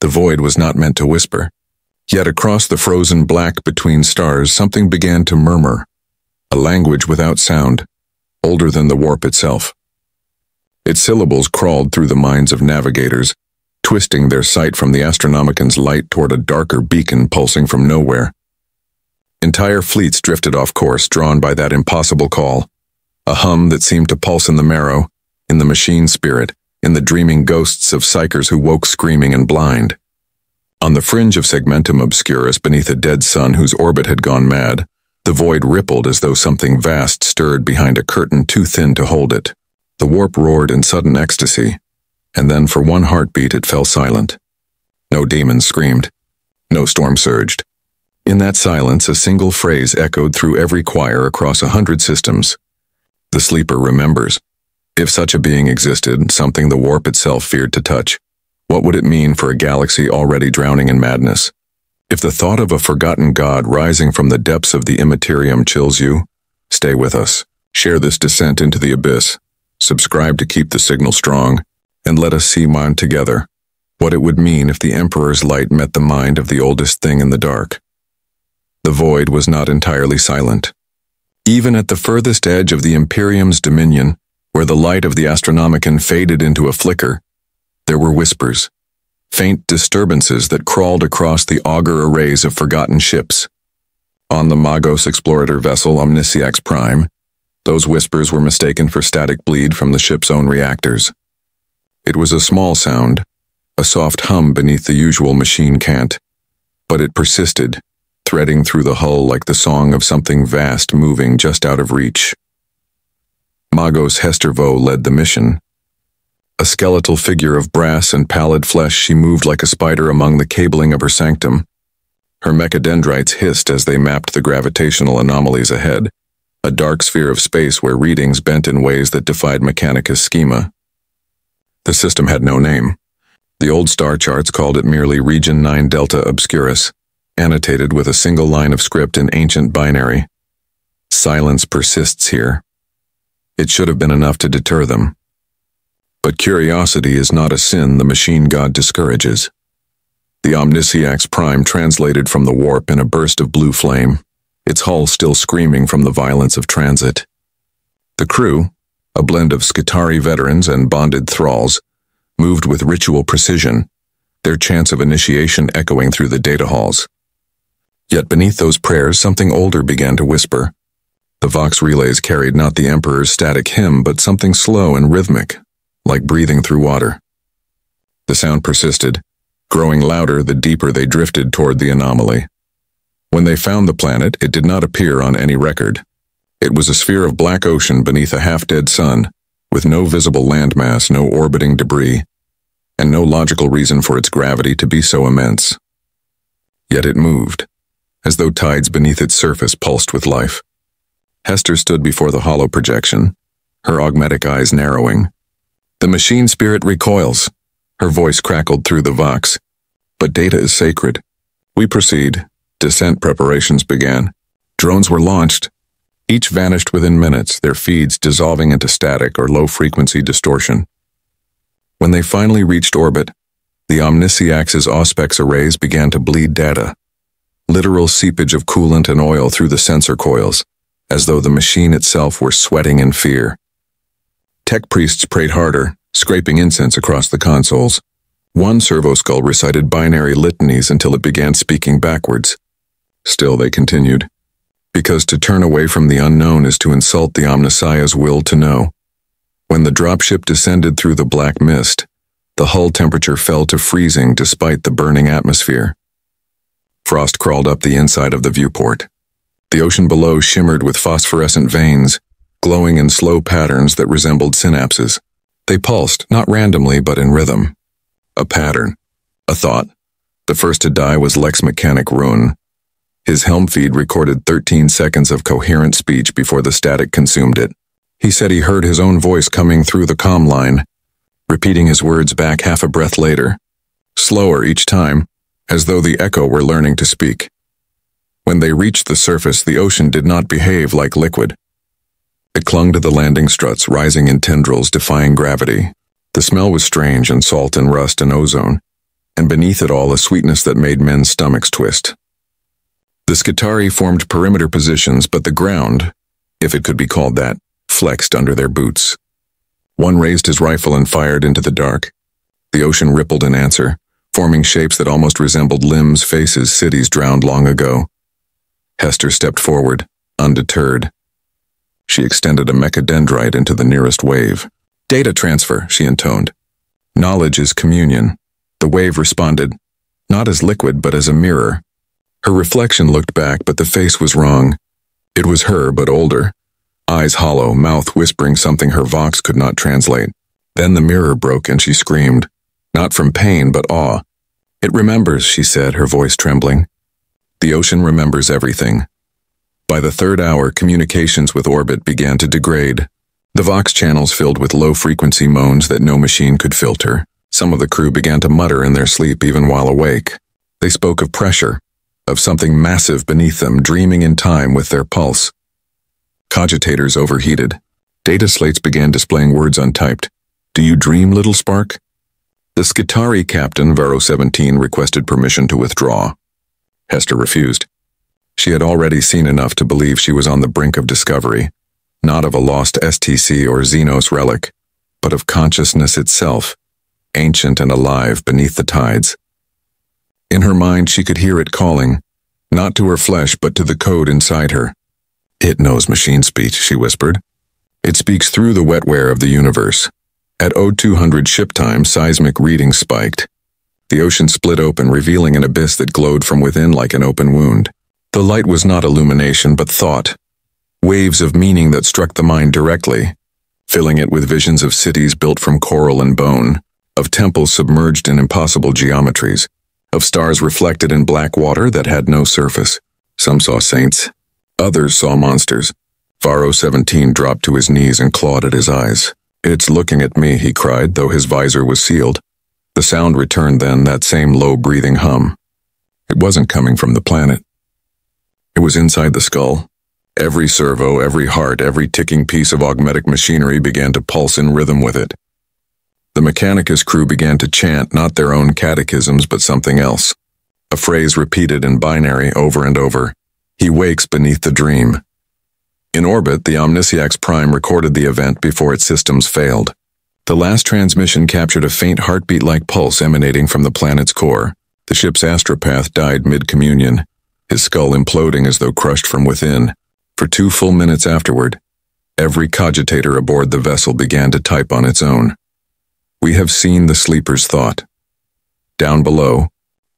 The void was not meant to whisper. Yet across the frozen black between stars, something began to murmur, a language without sound, older than the warp itself. Its syllables crawled through the minds of navigators, twisting their sight from the Astronomican's light toward a darker beacon pulsing from nowhere. Entire fleets drifted off course, drawn by that impossible call, a hum that seemed to pulse in the marrow, in the machine spirit, in the dreaming ghosts of psychers who woke screaming and blind. On the fringe of Segmentum Obscurus beneath a dead sun whose orbit had gone mad, the void rippled as though something vast stirred behind a curtain too thin to hold it. The warp roared in sudden ecstasy, and then for one heartbeat it fell silent. No demons screamed. No storm surged. In that silence, a single phrase echoed through every choir across 100 systems. The sleeper remembers. If such a being existed, something the warp itself feared to touch, what would it mean for a galaxy already drowning in madness? If the thought of a forgotten god rising from the depths of the Imperium chills you, stay with us. Share this descent into the abyss. Subscribe to keep the signal strong, and let us see mine together. What it would mean if the Emperor's light met the mind of the oldest thing in the dark. The void was not entirely silent. Even at the furthest edge of the Imperium's dominion, where the light of the Astronomican faded into a flicker, there were whispers, faint disturbances that crawled across the augur arrays of forgotten ships. On the Magos explorator vessel Omnisciax Prime, those whispers were mistaken for static bleed from the ship's own reactors. It was a small sound, a soft hum beneath the usual machine cant, but it persisted, threading through the hull like the song of something vast moving just out of reach. Magos Hestervo led the mission. A skeletal figure of brass and pallid flesh, she moved like a spider among the cabling of her sanctum. Her mechadendrites hissed as they mapped the gravitational anomalies ahead, a dark sphere of space where readings bent in ways that defied Mechanicus' schema. The system had no name. The old star charts called it merely Region 9 Delta Obscurus, annotated with a single line of script in ancient binary. Silence persists here. It should have been enough to deter them. But curiosity is not a sin the machine god discourages. The Omnisciax Prime translated from the warp in a burst of blue flame, its hull still screaming from the violence of transit. The crew, a blend of Skitarii veterans and bonded thralls, moved with ritual precision, their chants of initiation echoing through the data halls. Yet beneath those prayers, something older began to whisper. The Vox relays carried not the Emperor's static hymn, but something slow and rhythmic, like breathing through water. The sound persisted, growing louder the deeper they drifted toward the anomaly. When they found the planet, it did not appear on any record. It was a sphere of black ocean beneath a half-dead sun, with no visible landmass, no orbiting debris, and no logical reason for its gravity to be so immense. Yet it moved, as though tides beneath its surface pulsed with life. Hester stood before the hollow projection, her augmetic eyes narrowing. The machine spirit recoils. Her voice crackled through the vox. But data is sacred. We proceed. Descent preparations began. Drones were launched. Each vanished within minutes, their feeds dissolving into static or low-frequency distortion. When they finally reached orbit, the Omnisciax's Auspex arrays began to bleed data. Literal seepage of coolant and oil through the sensor coils, as though the machine itself were sweating in fear. Tech priests prayed harder, scraping incense across the consoles. One servoskull recited binary litanies until it began speaking backwards. Still they continued, because to turn away from the unknown is to insult the Omnissiah's will to know. When the dropship descended through the black mist, the hull temperature fell to freezing despite the burning atmosphere. Frost crawled up the inside of the viewport. The ocean below shimmered with phosphorescent veins, glowing in slow patterns that resembled synapses. They pulsed, not randomly but in rhythm. A pattern. A thought. The first to die was Lex Mechanic Rune. His helm feed recorded 13 seconds of coherent speech before the static consumed it. He said he heard his own voice coming through the comm line, repeating his words back half a breath later, slower each time, as though the echo were learning to speak. When they reached the surface, the ocean did not behave like liquid. It clung to the landing struts, rising in tendrils, defying gravity. The smell was strange and salt and rust and ozone, and beneath it all a sweetness that made men's stomachs twist. The Skitarii formed perimeter positions, but the ground, if it could be called that, flexed under their boots. One raised his rifle and fired into the dark. The ocean rippled in answer, forming shapes that almost resembled limbs, faces, cities drowned long ago. Hester stepped forward, undeterred. She extended a mechadendrite into the nearest wave. "Data transfer," she intoned. "Knowledge is communion." The wave responded, not as liquid but as a mirror. Her reflection looked back, but the face was wrong. It was her, but older. Eyes hollow, mouth whispering something her vox could not translate. Then the mirror broke and she screamed, not from pain but awe. "It remembers," she said, her voice trembling. "The ocean remembers everything." By the third hour, communications with orbit began to degrade. The vox channels filled with low-frequency moans that no machine could filter. Some of the crew began to mutter in their sleep even while awake. They spoke of pressure, of something massive beneath them, dreaming in time with their pulse. Cogitators overheated. Data slates began displaying words untyped. "Do you dream, little spark?" The Skitarii captain, WH40K, requested permission to withdraw. Hester refused. She had already seen enough to believe she was on the brink of discovery, not of a lost STC or Xenos relic, but of consciousness itself, ancient and alive beneath the tides. In her mind, she could hear it calling, not to her flesh but to the code inside her. "It knows machine speech," she whispered. "It speaks through the wetware of the universe." At 0200 ship time, seismic readings spiked. The ocean split open, revealing an abyss that glowed from within like an open wound. The light was not illumination, but thought. Waves of meaning that struck the mind directly, filling it with visions of cities built from coral and bone, of temples submerged in impossible geometries, of stars reflected in black water that had no surface. Some saw saints. Others saw monsters. WH40K dropped to his knees and clawed at his eyes. "It's looking at me," he cried, though his visor was sealed. The sound returned then, that same low-breathing hum. It wasn't coming from the planet. It was inside the skull. Every servo, every heart, every ticking piece of augmetic machinery began to pulse in rhythm with it. The Mechanicus crew began to chant not their own catechisms but something else. A phrase repeated in binary over and over. "He wakes beneath the dream." In orbit, the Omnisciax Prime recorded the event before its systems failed. The last transmission captured a faint heartbeat-like pulse emanating from the planet's core. The ship's astropath died mid-communion, his skull imploding as though crushed from within. For 2 full minutes afterward, every cogitator aboard the vessel began to type on its own. "We have seen the sleeper's thought." Down below,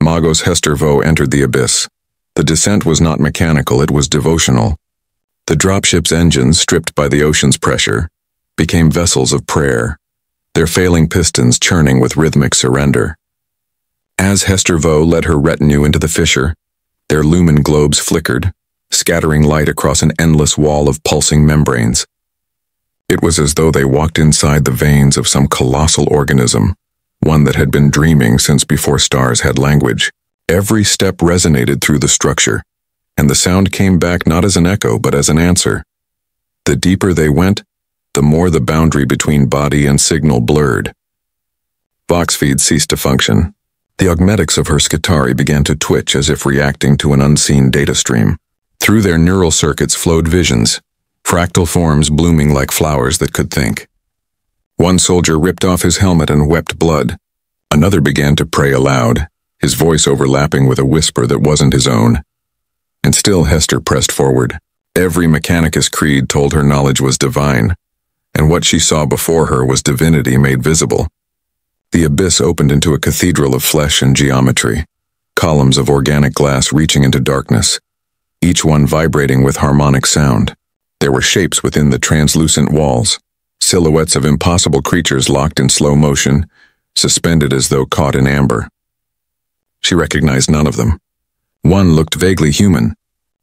Magos Hester Vo entered the abyss. The descent was not mechanical, it was devotional. The dropship's engines, stripped by the ocean's pressure, became vessels of prayer, their failing pistons churning with rhythmic surrender. As Hester Vo led her retinue into the fissure, their lumen globes flickered, scattering light across an endless wall of pulsing membranes. It was as though they walked inside the veins of some colossal organism, one that had been dreaming since before stars had language. Every step resonated through the structure, and the sound came back not as an echo but as an answer. The deeper they went, the more the boundary between body and signal blurred. Vox feeds ceased to function. The augmetics of her Skitarii began to twitch as if reacting to an unseen data stream. Through their neural circuits flowed visions, fractal forms blooming like flowers that could think. One soldier ripped off his helmet and wept blood. Another began to pray aloud, his voice overlapping with a whisper that wasn't his own. And still Hester pressed forward. Every Mechanicus creed told her knowledge was divine, and what she saw before her was divinity made visible. The abyss opened into a cathedral of flesh and geometry, columns of organic glass reaching into darkness, each one vibrating with harmonic sound. There were shapes within the translucent walls, silhouettes of impossible creatures locked in slow motion, suspended as though caught in amber. She recognized none of them. One looked vaguely human,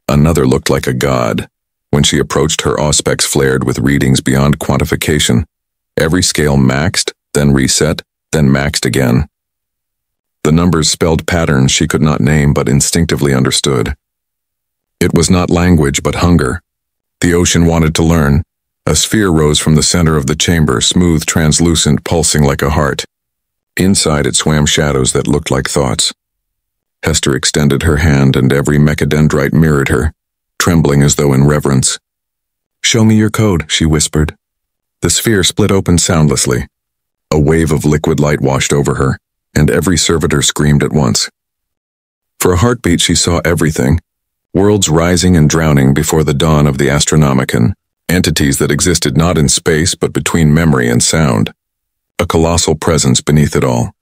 another looked like a god. When she approached, her auspex flared with readings beyond quantification. Every scale maxed, then reset, then maxed again. The numbers spelled patterns she could not name but instinctively understood. It was not language but hunger. The ocean wanted to learn. A sphere rose from the center of the chamber, smooth, translucent, pulsing like a heart. Inside it swam shadows that looked like thoughts. Hester extended her hand and every mechadendrite mirrored her, trembling as though in reverence. "Show me your code," she whispered. The sphere split open soundlessly. A wave of liquid light washed over her, and every servitor screamed at once. For a heartbeat she saw everything, worlds rising and drowning before the dawn of the Astronomican, entities that existed not in space but between memory and sound. A colossal presence beneath it all,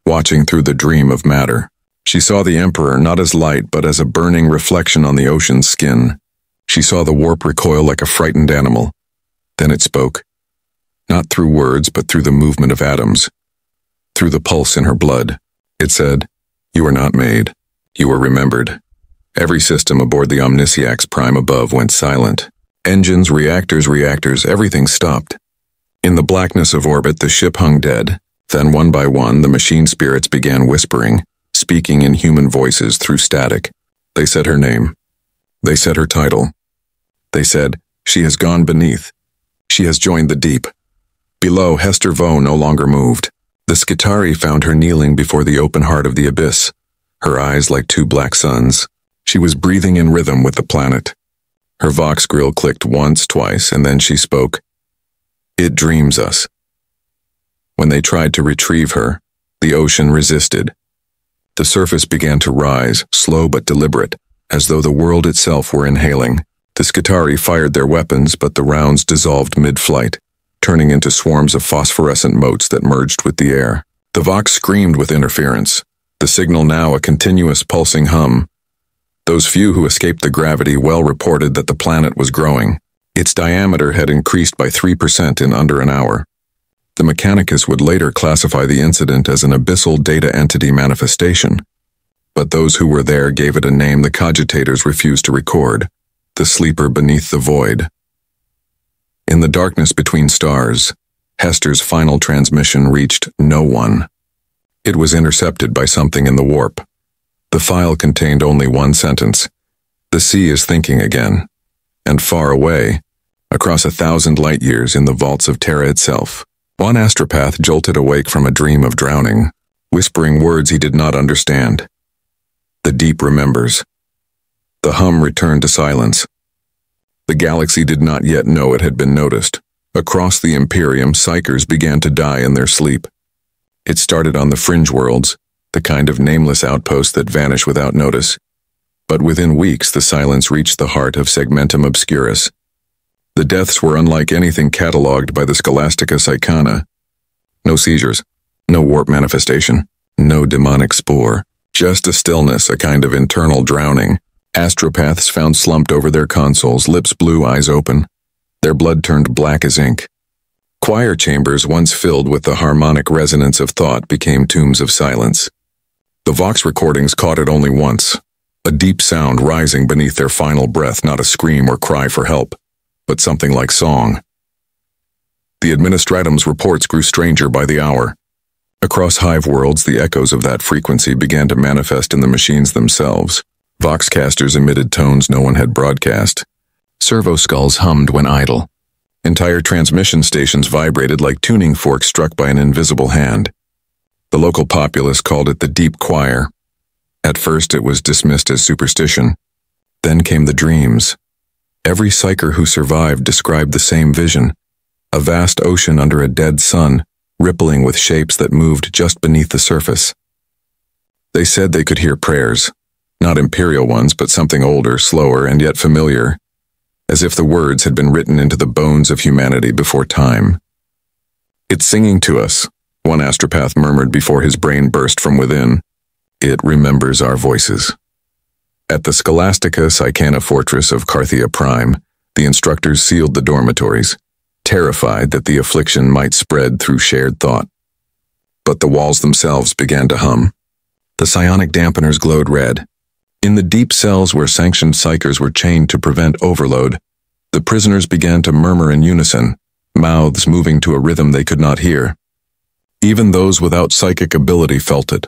watching through the dream of matter. She saw the Emperor not as light but as a burning reflection on the ocean's skin. She saw the warp recoil like a frightened animal. Then it spoke. Not through words but through the movement of atoms. Through the pulse in her blood. It said, "You are not made. You are remembered." Every system aboard the Omnisciax Prime above went silent. Engines, reactors, everything stopped. In the blackness of orbit, the ship hung dead. Then one by one, the machine spirits began whispering, speaking in human voices through static. They said her name. They said her title. They said, "She has gone beneath. She has joined the deep." Below, Hester Vo no longer moved. The Skitarii found her kneeling before the open heart of the abyss, her eyes like two black suns. She was breathing in rhythm with the planet. Her Vox grill clicked once, twice, and then she spoke. "It dreams us." When they tried to retrieve her, the ocean resisted. The surface began to rise, slow but deliberate, as though the world itself were inhaling. The Skitarii fired their weapons, but the rounds dissolved mid-flight, turning into swarms of phosphorescent motes that merged with the air. The Vox screamed with interference, the signal now a continuous pulsing hum. Those few who escaped the gravity well reported that the planet was growing. Its diameter had increased by 3% in under an hour. The Mechanicus would later classify the incident as an abyssal data entity manifestation, but those who were there gave it a name the cogitators refused to record, the sleeper beneath the void. In the darkness between stars, Hester's final transmission reached no one. It was intercepted by something in the warp. The file contained only one sentence. "The sea is thinking again." And far away, across 1,000 light-years in the vaults of Terra itself, one astropath jolted awake from a dream of drowning, whispering words he did not understand. The deep remembers. The hum returned to silence. The galaxy did not yet know it had been noticed. Across the Imperium, psychers began to die in their sleep. It started on the fringe worlds, the kind of nameless outposts that vanish without notice. But within weeks, the silence reached the heart of Segmentum Obscurus. The deaths were unlike anything catalogued by the Scholastica Psychana. No seizures, no warp manifestation, no demonic spore, just a stillness, a kind of internal drowning. Astropaths found slumped over their consoles, lips blue, eyes open. Their blood turned black as ink. Choir chambers once filled with the harmonic resonance of thought became tombs of silence. The Vox recordings caught it only once, a deep sound rising beneath their final breath, not a scream or cry for help, but something like song. The Administratum's reports grew stranger by the hour. Across hive worlds, the echoes of that frequency began to manifest in the machines themselves. Voxcasters emitted tones no one had broadcast. Servo skulls hummed when idle. Entire transmission stations vibrated like tuning forks struck by an invisible hand. The local populace called it the Deep Choir. At first it was dismissed as superstition. Then came the dreams. Every psyker who survived described the same vision, a vast ocean under a dead sun, rippling with shapes that moved just beneath the surface. They said they could hear prayers, not imperial ones, but something older, slower, and yet familiar, as if the words had been written into the bones of humanity before time. "It's singing to us," one astropath murmured before his brain burst from within. "It remembers our voices." At the Scholastica Psychana fortress of Carthia Prime, the instructors sealed the dormitories, terrified that the affliction might spread through shared thought. But the walls themselves began to hum. The psionic dampeners glowed red. In the deep cells where sanctioned psychers were chained to prevent overload, the prisoners began to murmur in unison, mouths moving to a rhythm they could not hear. Even those without psychic ability felt it,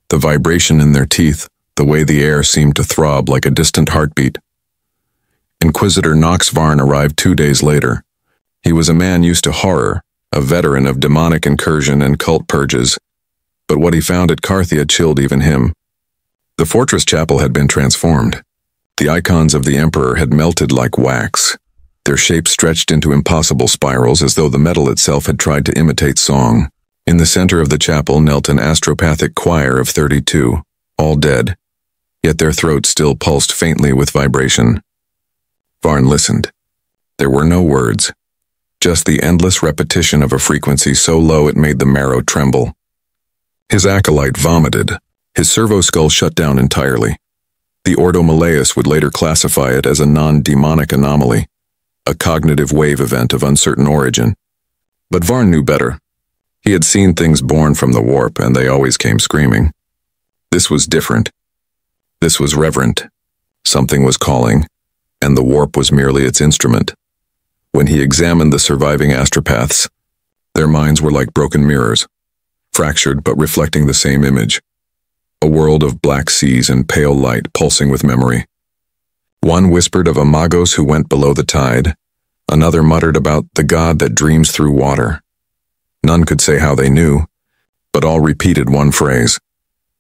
the vibration in their teeth, the way the air seemed to throb like a distant heartbeat. Inquisitor Nox Varn arrived 2 days later. He was a man used to horror, a veteran of demonic incursion and cult purges. but what he found at Carthia chilled even him. The fortress chapel had been transformed. The icons of the Emperor had melted like wax, their shapes stretched into impossible spirals as though the metal itself had tried to imitate song. In the center of the chapel knelt an astropathic choir of 32, all dead, yet their throats still pulsed faintly with vibration. Varn listened. There were no words, just the endless repetition of a frequency so low it made the marrow tremble. His acolyte vomited. His servo-skull shut down entirely. The Ordo Malleus would later classify it as a non-demonic anomaly, a cognitive wave event of uncertain origin. But Varn knew better. He had seen things born from the warp, and they always came screaming. This was different. This was reverent. Something was calling, and the warp was merely its instrument. When he examined the surviving astropaths, their minds were like broken mirrors, fractured but reflecting the same image. A world of black seas and pale light pulsing with memory. One whispered of a Magos who went below the tide. Another muttered about the god that dreams through water. None could say how they knew, but all repeated one phrase,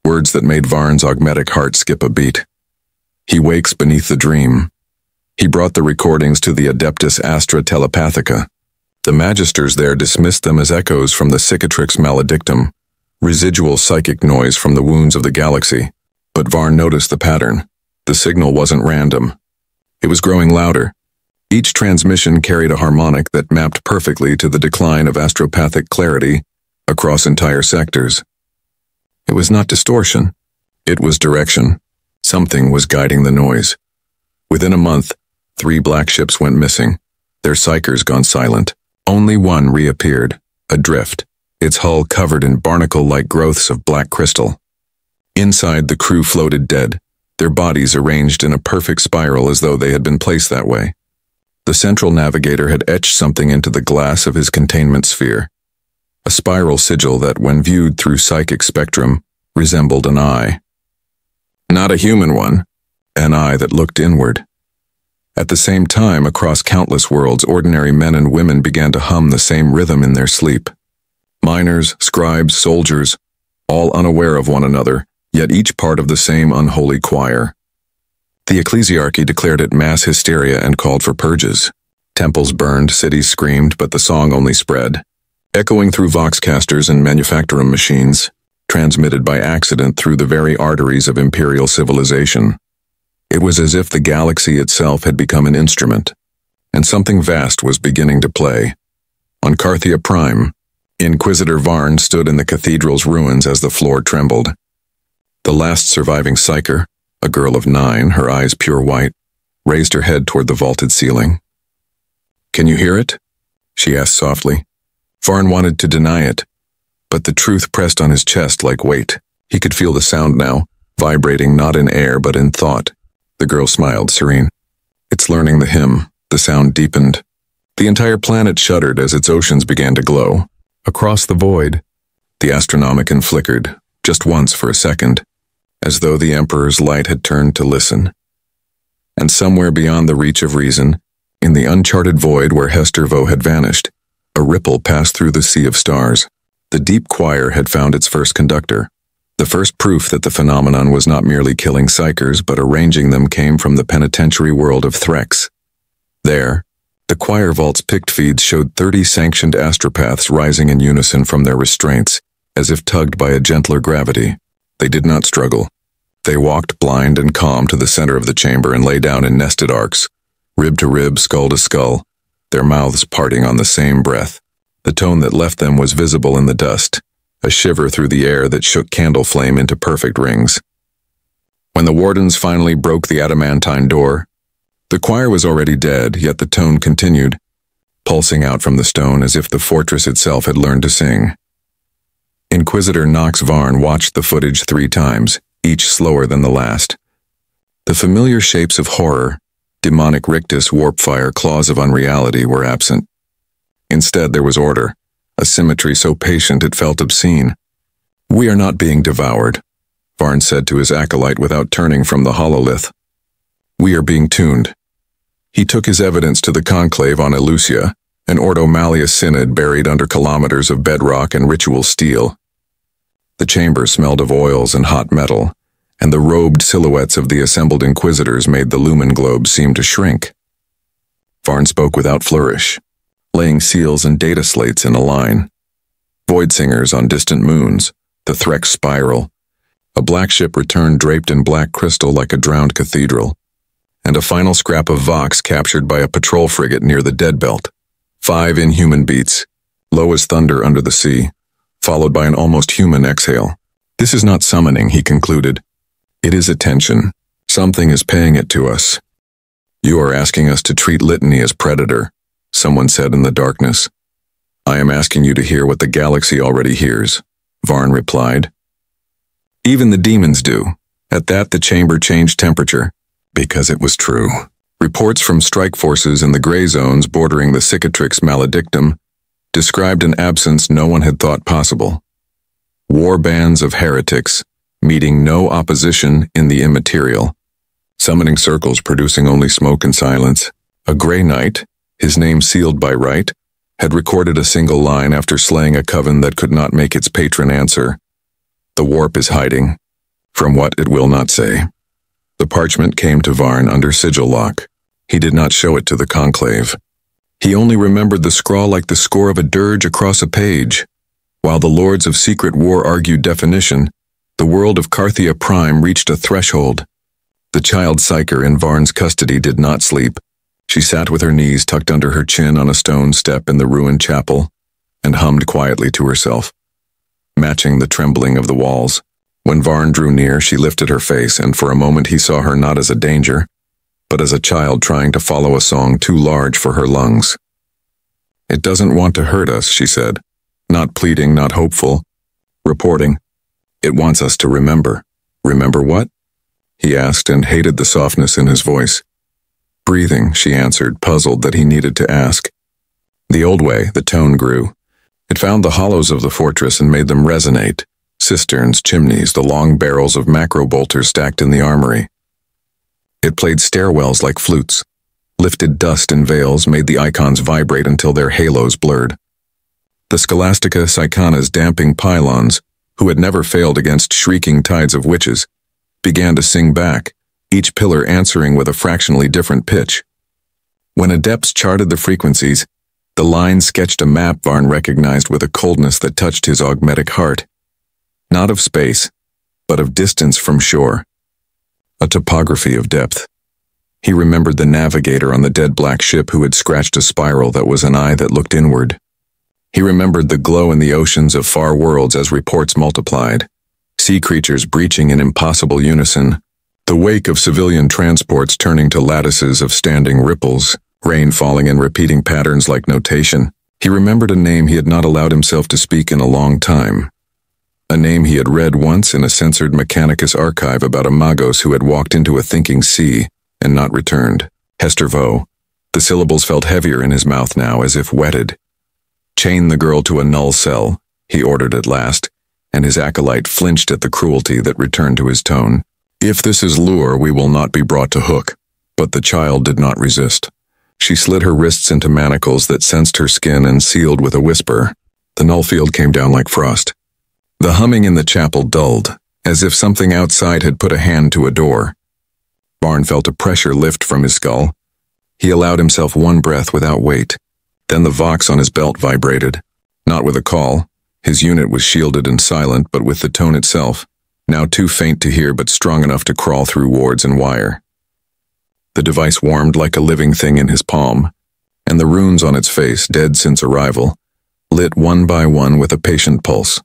words that made Varn's augmetic heart skip a beat. He wakes beneath the dream. He brought the recordings to the Adeptus Astra Telepathica. The magisters there dismissed them as echoes from the Cicatrix Maledictum, residual psychic noise from the wounds of the galaxy. But Varn noticed the pattern. The signal wasn't random. It was growing louder. Each transmission carried a harmonic that mapped perfectly to the decline of astropathic clarity across entire sectors. It was not distortion. It was direction. Something was guiding the noise. Within a month, 3 black ships went missing, their psychers gone silent. Only one reappeared, adrift, its hull covered in barnacle-like growths of black crystal. Inside, the crew floated dead, their bodies arranged in a perfect spiral as though they had been placed that way. The central navigator had etched something into the glass of his containment sphere, a spiral sigil that, when viewed through psychic spectrum, resembled an eye. Not a human one, an eye that looked inward. At the same time, across countless worlds, ordinary men and women began to hum the same rhythm in their sleep. Miners, scribes, soldiers, all unaware of one another, yet each part of the same unholy choir. The ecclesiarchy declared it mass hysteria and called for purges. Temples burned, cities screamed, but the song only spread, echoing through voxcasters and manufactorum machines, transmitted by accident through the very arteries of imperial civilization. It was as if the galaxy itself had become an instrument, and something vast was beginning to play. On Carthia Prime, Inquisitor Varn stood in the cathedral's ruins as the floor trembled. The last surviving psyker, a girl of 9, her eyes pure white, raised her head toward the vaulted ceiling. "Can you hear it?" she asked softly. Varn wanted to deny it, but the truth pressed on his chest like weight. He could feel the sound now, vibrating not in air but in thought. The girl smiled, serene. "It's learning the hymn." The sound deepened. The entire planet shuddered as its oceans began to glow. Across the void, the Astronomican flickered, just once for a second, as though the Emperor's light had turned to listen. And somewhere beyond the reach of reason, in the uncharted void where Hestervo had vanished, a ripple passed through the sea of stars. The deep choir had found its first conductor. The first proof that the phenomenon was not merely killing psychers but arranging them came from the penitentiary world of Threx. There, the choir vault's picked feeds showed 30 sanctioned astropaths rising in unison from their restraints, as if tugged by a gentler gravity. They did not struggle. They walked blind and calm to the center of the chamber and lay down in nested arcs, rib to rib, skull to skull, their mouths parting on the same breath. The tone that left them was visible in the dust, a shiver through the air that shook candle flame into perfect rings. When the wardens finally broke the adamantine door, the choir was already dead, yet the tone continued, pulsing out from the stone as if the fortress itself had learned to sing. Inquisitor Nox Varn watched the footage 3 times, each slower than the last. The familiar shapes of horror, demonic rictus, warpfire, claws of unreality were absent. Instead, there was order, a symmetry so patient it felt obscene. "We are not being devoured," Varn said to his acolyte without turning from the hololith. "We are being tuned." He took his evidence to the conclave on Eleusia, an Ordo Malleus synod buried under kilometers of bedrock and ritual steel. The chamber smelled of oils and hot metal, and the robed silhouettes of the assembled inquisitors made the lumen globe seem to shrink. Varn spoke without flourish, laying seals and data slates in a line. Void singers on distant moons, the Threx spiral, a black ship returned draped in black crystal like a drowned cathedral, and a final scrap of Vox captured by a patrol frigate near the dead belt. 5 inhuman beats, low as thunder under the sea, followed by an almost human exhale. This is not summoning, he concluded. It is attention. Something is paying it to us. You are asking us to treat Litany as predator, someone said in the darkness. I am asking you to hear what the galaxy already hears, Varn replied. Even the demons do. At that, the chamber changed temperature, because it was true. Reports from strike forces in the gray zones bordering the Cicatrix maledictum described an absence no one had thought possible. War bands of heretics, meeting no opposition in the immaterial, summoning circles producing only smoke and silence. A gray knight, his name sealed by right, had recorded a single line after slaying a coven that could not make its patron answer. The warp is hiding, from what it will not say. The parchment came to Varn under sigil lock. He did not show it to the conclave. He only remembered the scrawl like the score of a dirge across a page. While the lords of secret war argued definition, the world of Carthia Prime reached a threshold. The child psyker in Varn's custody did not sleep. She sat with her knees tucked under her chin on a stone step in the ruined chapel, and hummed quietly to herself, matching the trembling of the walls. When Varn drew near, she lifted her face, and for a moment he saw her not as a danger, but as a child trying to follow a song too large for her lungs. It doesn't want to hurt us, she said, not pleading, not hopeful, reporting. It wants us to remember. Remember what? He asked and hated the softness in his voice. Breathing, she answered, puzzled that he needed to ask. The old way, the tone grew. It found the hollows of the fortress and made them resonate. Cisterns, chimneys, the long barrels of macro bolters stacked in the armory. It played stairwells like flutes. Lifted dust and veils made the icons vibrate until their halos blurred. The Scholastica Psychona's damping pylons, who had never failed against shrieking tides of witches, began to sing back, each pillar answering with a fractionally different pitch. When adepts charted the frequencies, the line sketched a map Varn recognized with a coldness that touched his augmetic heart. Not of space, but of distance from shore. A topography of depth. He remembered the navigator on the dead black ship who had scratched a spiral that was an eye that looked inward. He remembered the glow in the oceans of far worlds as reports multiplied. Sea creatures breaching in impossible unison. The wake of civilian transports turning to lattices of standing ripples, rain falling in repeating patterns like notation. He remembered a name he had not allowed himself to speak in a long time. A name he had read once in a censored Mechanicus archive about a Magos who had walked into a thinking sea and not returned. Hestervo. The syllables felt heavier in his mouth now, as if wetted. Chain the girl to a null cell, he ordered at last, and his acolyte flinched at the cruelty that returned to his tone. If this is lure, we will not be brought to hook. But the child did not resist. She slid her wrists into manacles that sensed her skin and sealed with a whisper. The null field came down like frost. The humming in the chapel dulled, as if something outside had put a hand to a door. Varn felt a pressure lift from his skull. He allowed himself one breath without weight. Then the Vox on his belt vibrated. Not with a call. His unit was shielded and silent, but with the tone itself, now too faint to hear but strong enough to crawl through wards and wire. The device warmed like a living thing in his palm, and the runes on its face, dead since arrival, lit one by one with a patient pulse.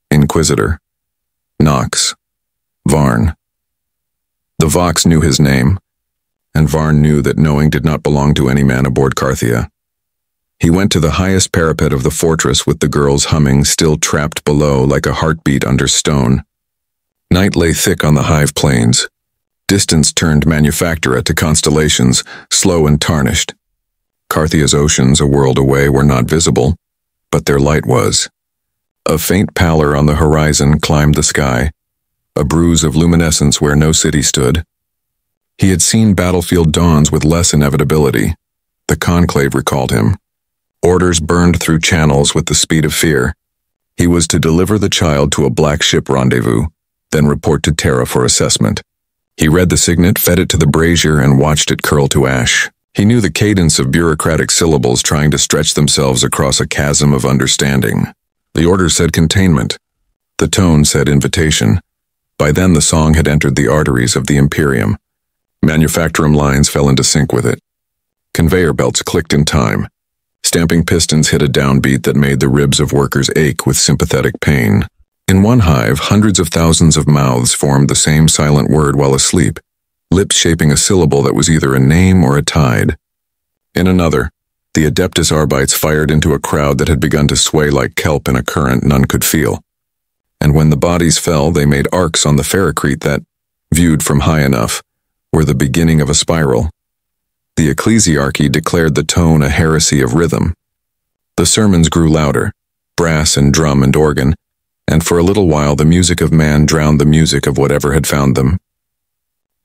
Inquisitor. Nox. Varn. The Vox knew his name, and Varn knew that knowing did not belong to any man aboard Carthia. He went to the highest parapet of the fortress with the girls humming still trapped below like a heartbeat under stone. Night lay thick on the hive plains. Distance turned manufactura to constellations, slow and tarnished. Carthia's oceans, a world away, were not visible, but their light was. A faint pallor on the horizon climbed the sky, a bruise of luminescence where no city stood. He had seen battlefield dawns with less inevitability. The conclave recalled him. Orders burned through channels with the speed of fear. He was to deliver the child to a black ship rendezvous, then report to Terra for assessment. He read the signet, fed it to the brazier, and watched it curl to ash. He knew the cadence of bureaucratic syllables trying to stretch themselves across a chasm of understanding. The order said containment. The tone said invitation. By then the song had entered the arteries of the Imperium. Manufacturing lines fell into sync with it. Conveyor belts clicked in time. Stamping pistons hit a downbeat that made the ribs of workers ache with sympathetic pain. In one hive, hundreds of thousands of mouths formed the same silent word while asleep, lips shaping a syllable that was either a name or a tide. In another, the Adeptus Arbites fired into a crowd that had begun to sway like kelp in a current none could feel. And when the bodies fell, they made arcs on the ferrocrete that, viewed from high enough, were the beginning of a spiral. The ecclesiarchy declared the tone a heresy of rhythm. The sermons grew louder, brass and drum and organ, and for a little while the music of man drowned the music of whatever had found them.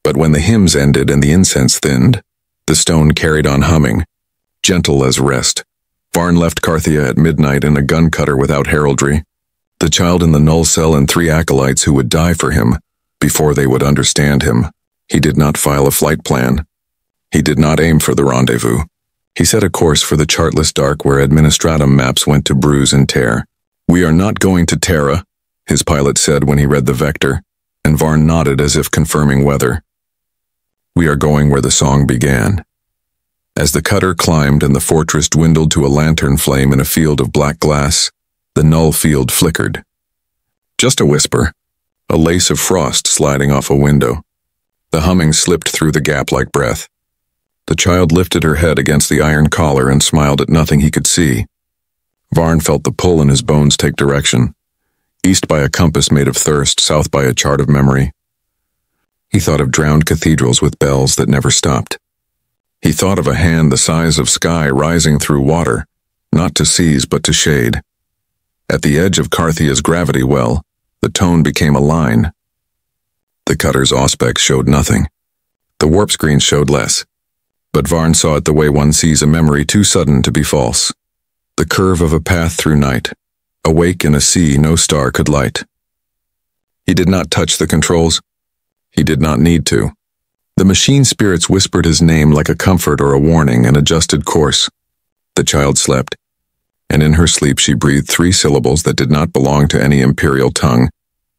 But when the hymns ended and the incense thinned, the stone carried on humming, gentle as rest. Varn left Carthia at midnight in a gun cutter without heraldry, the child in the null cell and 3 acolytes who would die for him before they would understand him. He did not file a flight plan. He did not aim for the rendezvous. He set a course for the chartless dark where administratum maps went to bruise and tear. "We are not going to Terra," his pilot said when he read the vector, and Varn nodded as if confirming weather. "We are going where the song began." As the cutter climbed and the fortress dwindled to a lantern flame in a field of black glass, the null field flickered. Just a whisper, a lace of frost sliding off a window. The humming slipped through the gap like breath. The child lifted her head against the iron collar and smiled at nothing he could see. Varn felt the pull in his bones take direction, east by a compass made of thirst, south by a chart of memory. He thought of drowned cathedrals with bells that never stopped. He thought of a hand the size of sky rising through water, not to seize but to shade. At the edge of Carthia's gravity well, the tone became a line. The cutter's auspex showed nothing. The warp screen showed less. But Varn saw it the way one sees a memory too sudden to be false. The curve of a path through night, awake in a sea no star could light. He did not touch the controls. He did not need to. The machine spirits whispered his name like a comfort or a warning and adjusted course. The child slept, and in her sleep she breathed 3 syllables that did not belong to any imperial tongue,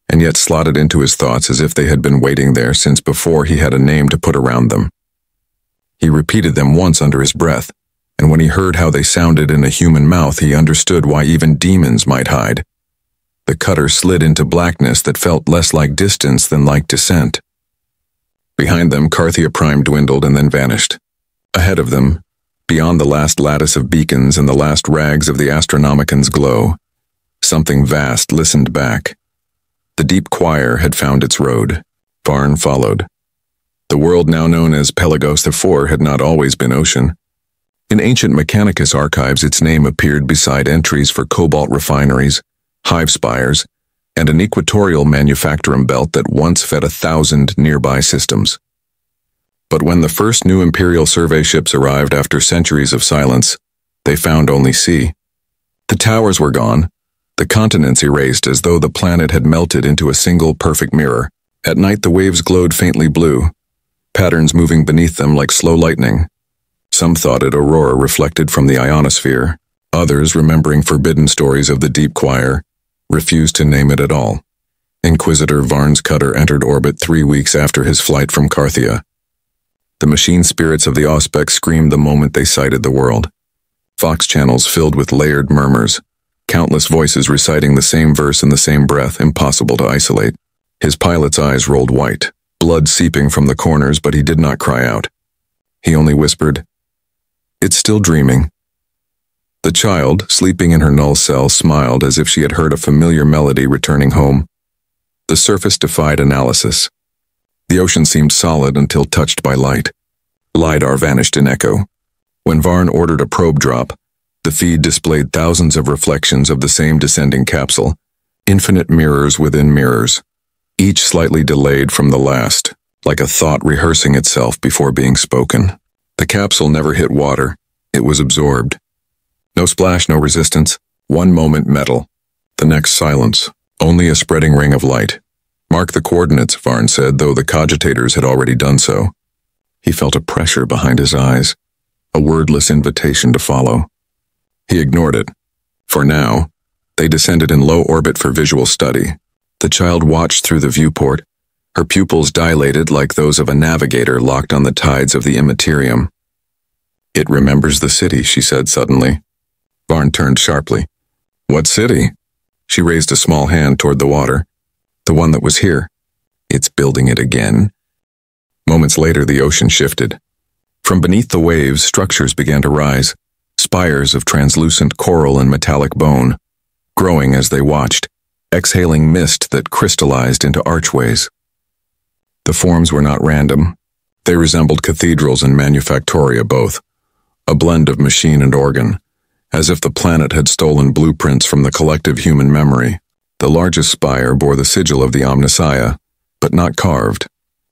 and yet slotted into his thoughts as if they had been waiting there since before he had a name to put around them. He repeated them once under his breath, and when he heard how they sounded in a human mouth, he understood why even demons might hide. The cutter slid into blackness that felt less like distance than like descent. Behind them, Carthia Prime dwindled and then vanished. Ahead of them, beyond the last lattice of beacons and the last rags of the Astronomican's glow, something vast listened back. The deep choir had found its road. Varn followed. The world now known as Pelagos IV had not always been ocean. In ancient Mechanicus archives, its name appeared beside entries for cobalt refineries, hive spires, and an equatorial manufacturing belt that once fed 1,000 nearby systems. But when the first new Imperial survey ships arrived after centuries of silence, they found only sea. The towers were gone, the continents erased as though the planet had melted into a single perfect mirror. At night the waves glowed faintly blue, patterns moving beneath them like slow lightning. Some thought it aurora reflected from the ionosphere. Others, remembering forbidden stories of the deep choir, refused to name it at all. Inquisitor Varn's cutter entered orbit 3 weeks after his flight from Carthia. The machine spirits of the auspex screamed the moment they sighted the world. Fox channels filled with layered murmurs, countless voices reciting the same verse in the same breath, impossible to isolate. His pilot's eyes rolled white, blood seeping from the corners, but he did not cry out. He only whispered, "It's still dreaming." The child, sleeping in her null cell, smiled as if she had heard a familiar melody returning home. The surface defied analysis. The ocean seemed solid until touched by light. LiDAR vanished in echo. When Varn ordered a probe drop, the feed displayed thousands of reflections of the same descending capsule, infinite mirrors within mirrors, each slightly delayed from the last, like a thought rehearsing itself before being spoken. The capsule never hit water. It was absorbed. No splash, no resistance. One moment metal. The next silence, only a spreading ring of light. Mark the coordinates, Varn said, though the cogitators had already done so. He felt a pressure behind his eyes, a wordless invitation to follow. He ignored it. For now, they descended in low orbit for visual study. The child watched through the viewport, her pupils dilated like those of a navigator locked on the tides of the Imperium. It remembers the city, she said suddenly. Varn turned sharply. What city? She raised a small hand toward the water. The one that was here. It's building it again. Moments later, the ocean shifted. From beneath the waves, structures began to rise, spires of translucent coral and metallic bone, growing as they watched, exhaling mist that crystallized into archways. The forms were not random. They resembled cathedrals and manufactoria both, a blend of machine and organ, as if the planet had stolen blueprints from the collective human memory. The largest spire bore the sigil of the Omnissiah, but not carved.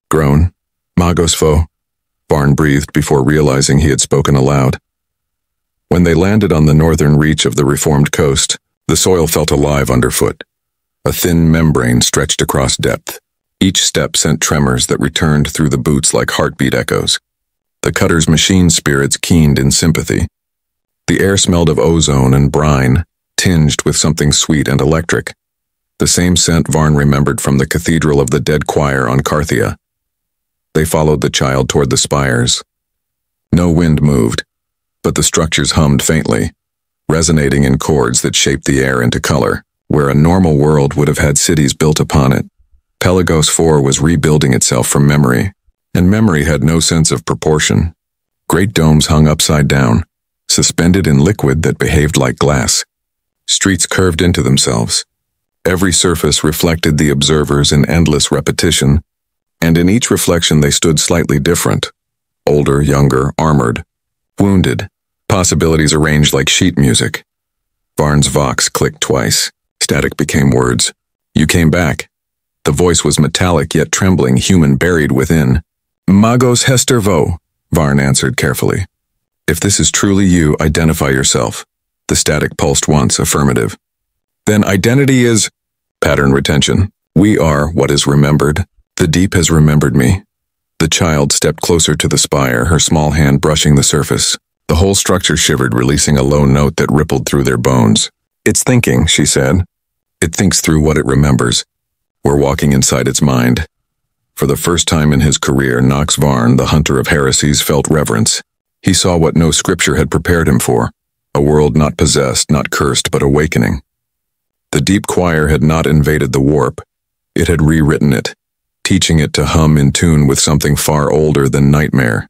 Grown, Magos Fo, Varn breathed before realizing he had spoken aloud. When they landed on the northern reach of the reformed coast, the soil felt alive underfoot. A thin membrane stretched across depth. Each step sent tremors that returned through the boots like heartbeat echoes. The cutter's machine spirits keened in sympathy. The air smelled of ozone and brine, tinged with something sweet and electric. The same scent Varn remembered from the Cathedral of the Dead Choir on Carthia. They followed the child toward the spires. No wind moved, but the structures hummed faintly, resonating in chords that shaped the air into color. Where a normal world would have had cities built upon it, Pelagos 4 was rebuilding itself from memory, and memory had no sense of proportion. Great domes hung upside down, suspended in liquid that behaved like glass. Streets curved into themselves. Every surface reflected the observers in endless repetition, and in each reflection they stood slightly different. Older, younger, armored, wounded, possibilities arranged like sheet music. Varn's vox clicked twice. Static became words. You came back. The voice was metallic yet trembling, human buried within. Magos Hester Vo, Varn answered carefully. If this is truly you, identify yourself. The static pulsed once, affirmative. Then identity is pattern retention. We are what is remembered. The deep has remembered me. The child stepped closer to the spire, her small hand brushing the surface. The whole structure shivered, releasing a low note that rippled through their bones. It's thinking, she said. It thinks through what it remembers. We're walking inside its mind. For the first time in his career, Nox Varn, the hunter of heresies, felt reverence. He saw what no scripture had prepared him for, a world not possessed, not cursed, but awakening. The deep choir had not invaded the warp. It had rewritten it, teaching it to hum in tune with something far older than nightmare.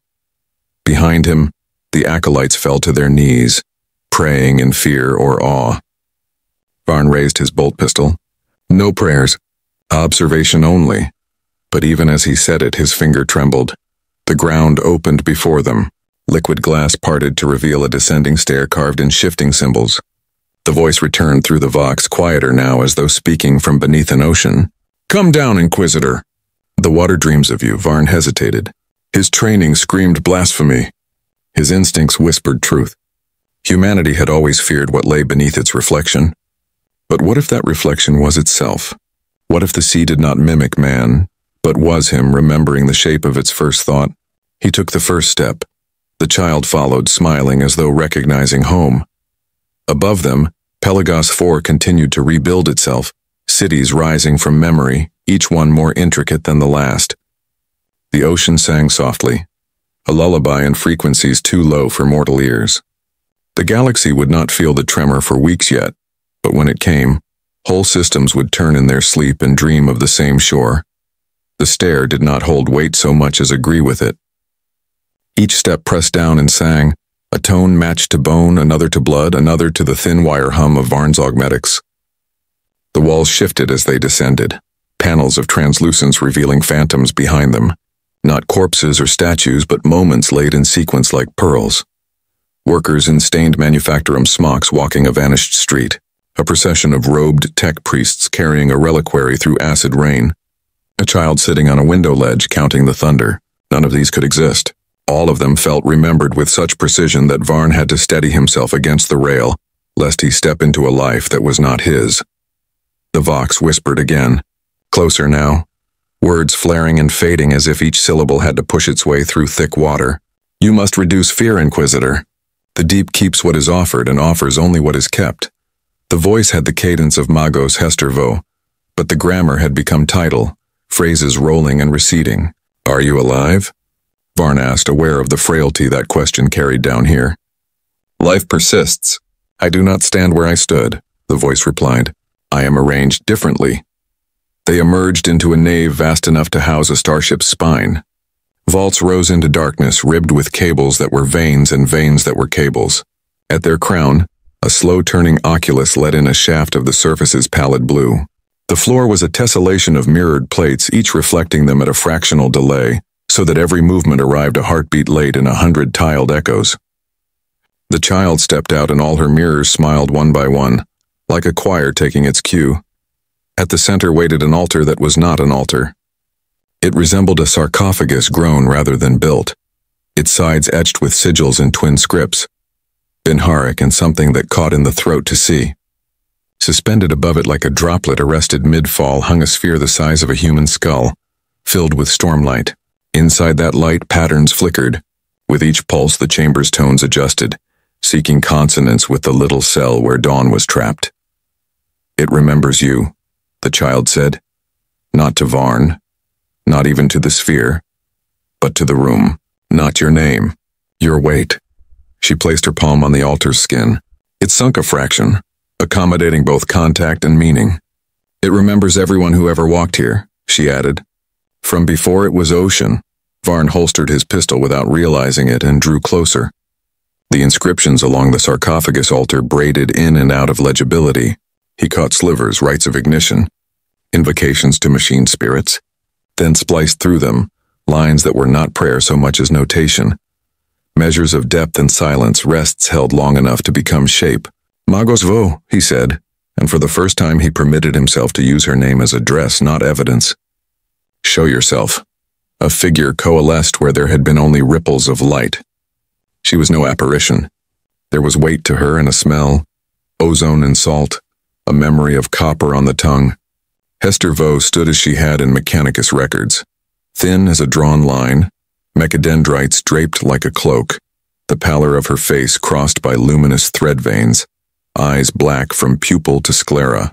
Behind him, the acolytes fell to their knees, praying in fear or awe. Varn raised his bolt pistol. No prayers. Observation only. But even as he said it, his finger trembled. The ground opened before them. Liquid glass parted to reveal a descending stair carved in shifting symbols. The voice returned through the vox, quieter now as though speaking from beneath an ocean. Come down, Inquisitor. The water dreams of you, Varn hesitated. His training screamed blasphemy. His instincts whispered truth. Humanity had always feared what lay beneath its reflection. But what if that reflection was itself? What if the sea did not mimic man, but was him, remembering the shape of its first thought? He took the first step. The child followed, smiling as though recognizing home. Above them, Pelagos 4 continued to rebuild itself, cities rising from memory, each one more intricate than the last. The ocean sang softly, a lullaby in frequencies too low for mortal ears. The galaxy would not feel the tremor for weeks yet, but when it came, whole systems would turn in their sleep and dream of the same shore. The stare did not hold weight so much as agree with it. Each step pressed down and sang, a tone matched to bone, another to blood, another to the thin wire hum of Varn's augmetics. The walls shifted as they descended, panels of translucence revealing phantoms behind them, not corpses or statues, but moments laid in sequence like pearls. Workers in stained manufactorum smocks walking a vanished street, a procession of robed tech priests carrying a reliquary through acid rain, a child sitting on a window ledge counting the thunder. None of these could exist. All of them felt remembered with such precision that Varn had to steady himself against the rail, lest he step into a life that was not his. The vox whispered again. Closer now. Words flaring and fading as if each syllable had to push its way through thick water. You must reduce fear, Inquisitor. The deep keeps what is offered and offers only what is kept. The voice had the cadence of Magos Hestervo, but the grammar had become tidal, phrases rolling and receding. Are you alive? Varn asked, aware of the frailty that question carried down here. Life persists. I do not stand where I stood, the voice replied. I am arranged differently. They emerged into a nave vast enough to house a starship's spine. Vaults rose into darkness, ribbed with cables that were veins and veins that were cables. At their crown, a slow-turning oculus let in a shaft of the surface's pallid blue. The floor was a tessellation of mirrored plates, each reflecting them at a fractional delay, so that every movement arrived a heartbeat late in 100 tiled echoes. The child stepped out and all her mirrors smiled one by one, like a choir taking its cue. At the center waited an altar that was not an altar. It resembled a sarcophagus grown rather than built, its sides etched with sigils and twin scripts, Binharic and something that caught in the throat to see. Suspended above it like a droplet arrested mid-fall hung a sphere the size of a human skull, filled with stormlight. Inside that light, patterns flickered. With each pulse, the chamber's tones adjusted, seeking consonance with the little cell where dawn was trapped. It remembers you, the child said. Not to Varn, not even to the sphere, but to the room. Not your name, your weight. She placed her palm on the altar's skin. It sunk a fraction, accommodating both contact and meaning. It remembers everyone who ever walked here, she added. From before it was ocean. Varn holstered his pistol without realizing it and drew closer. The inscriptions along the sarcophagus altar braided in and out of legibility. He caught slivers, rites of ignition, invocations to machine spirits, then spliced through them, lines that were not prayer so much as notation. Measures of depth and silence, rests held long enough to become shape. Magos Vo, he said, and for the first time he permitted himself to use her name as address, not evidence. Show yourself. A figure coalesced where there had been only ripples of light. She was no apparition. There was weight to her and a smell, ozone and salt, a memory of copper on the tongue. Hester Vo stood as she had in Mechanicus records, thin as a drawn line, mechadendrites draped like a cloak, the pallor of her face crossed by luminous thread veins, eyes black from pupil to sclera.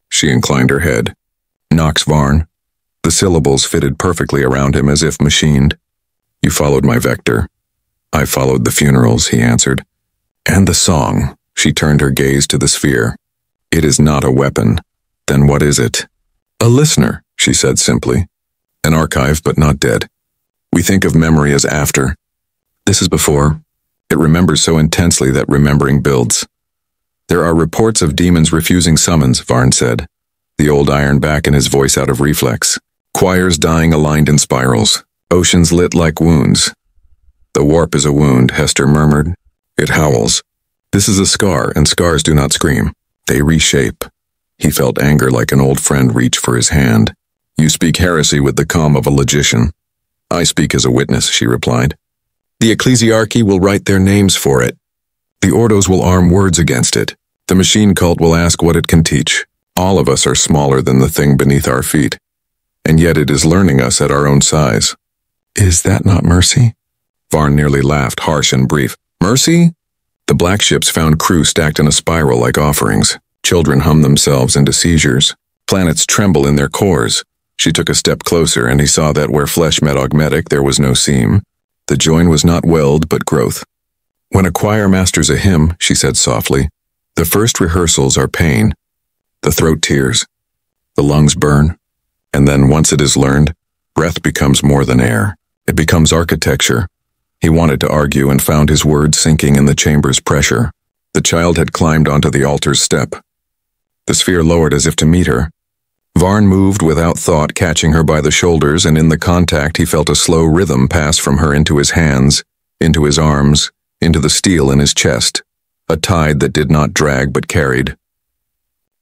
She inclined her head. Nox Varn. The syllables fitted perfectly around him as if machined. You followed my vector. I followed the funerals, he answered. And the song. She turned her gaze to the sphere. It is not a weapon. Then what is it? A listener, she said simply. An archive, but not dead. We think of memory as after. This is before. It remembers so intensely that remembering builds. There are reports of demons refusing summons, Varn said, the old iron back in his voice out of reflex. Choirs dying aligned in spirals, oceans lit like wounds. The warp is a wound, Hester murmured. It howls. This is a scar, and scars do not scream. They reshape. He felt anger like an old friend reach for his hand. You speak heresy with the calm of a logician. I speak as a witness, she replied. The ecclesiarchy will write their names for it. The ordos will arm words against it. The machine cult will ask what it can teach. All of us are smaller than the thing beneath our feet. And yet it is learning us at our own size. Is that not mercy? Varn nearly laughed, harsh and brief. Mercy? The black ships found crew stacked in a spiral like offerings. Children hum themselves into seizures. Planets tremble in their cores. She took a step closer, and he saw that where flesh met augmetic, there was no seam. The join was not weld, but growth. When a choir masters a hymn, she said softly, the first rehearsals are pain. The throat tears. The lungs burn. And then once it is learned, breath becomes more than air. It becomes architecture. He wanted to argue and found his words sinking in the chamber's pressure. The child had climbed onto the altar's step. The sphere lowered as if to meet her. Varn moved without thought, catching her by the shoulders, and in the contact he felt a slow rhythm pass from her into his hands, into his arms, into the steel in his chest, a tide that did not drag but carried.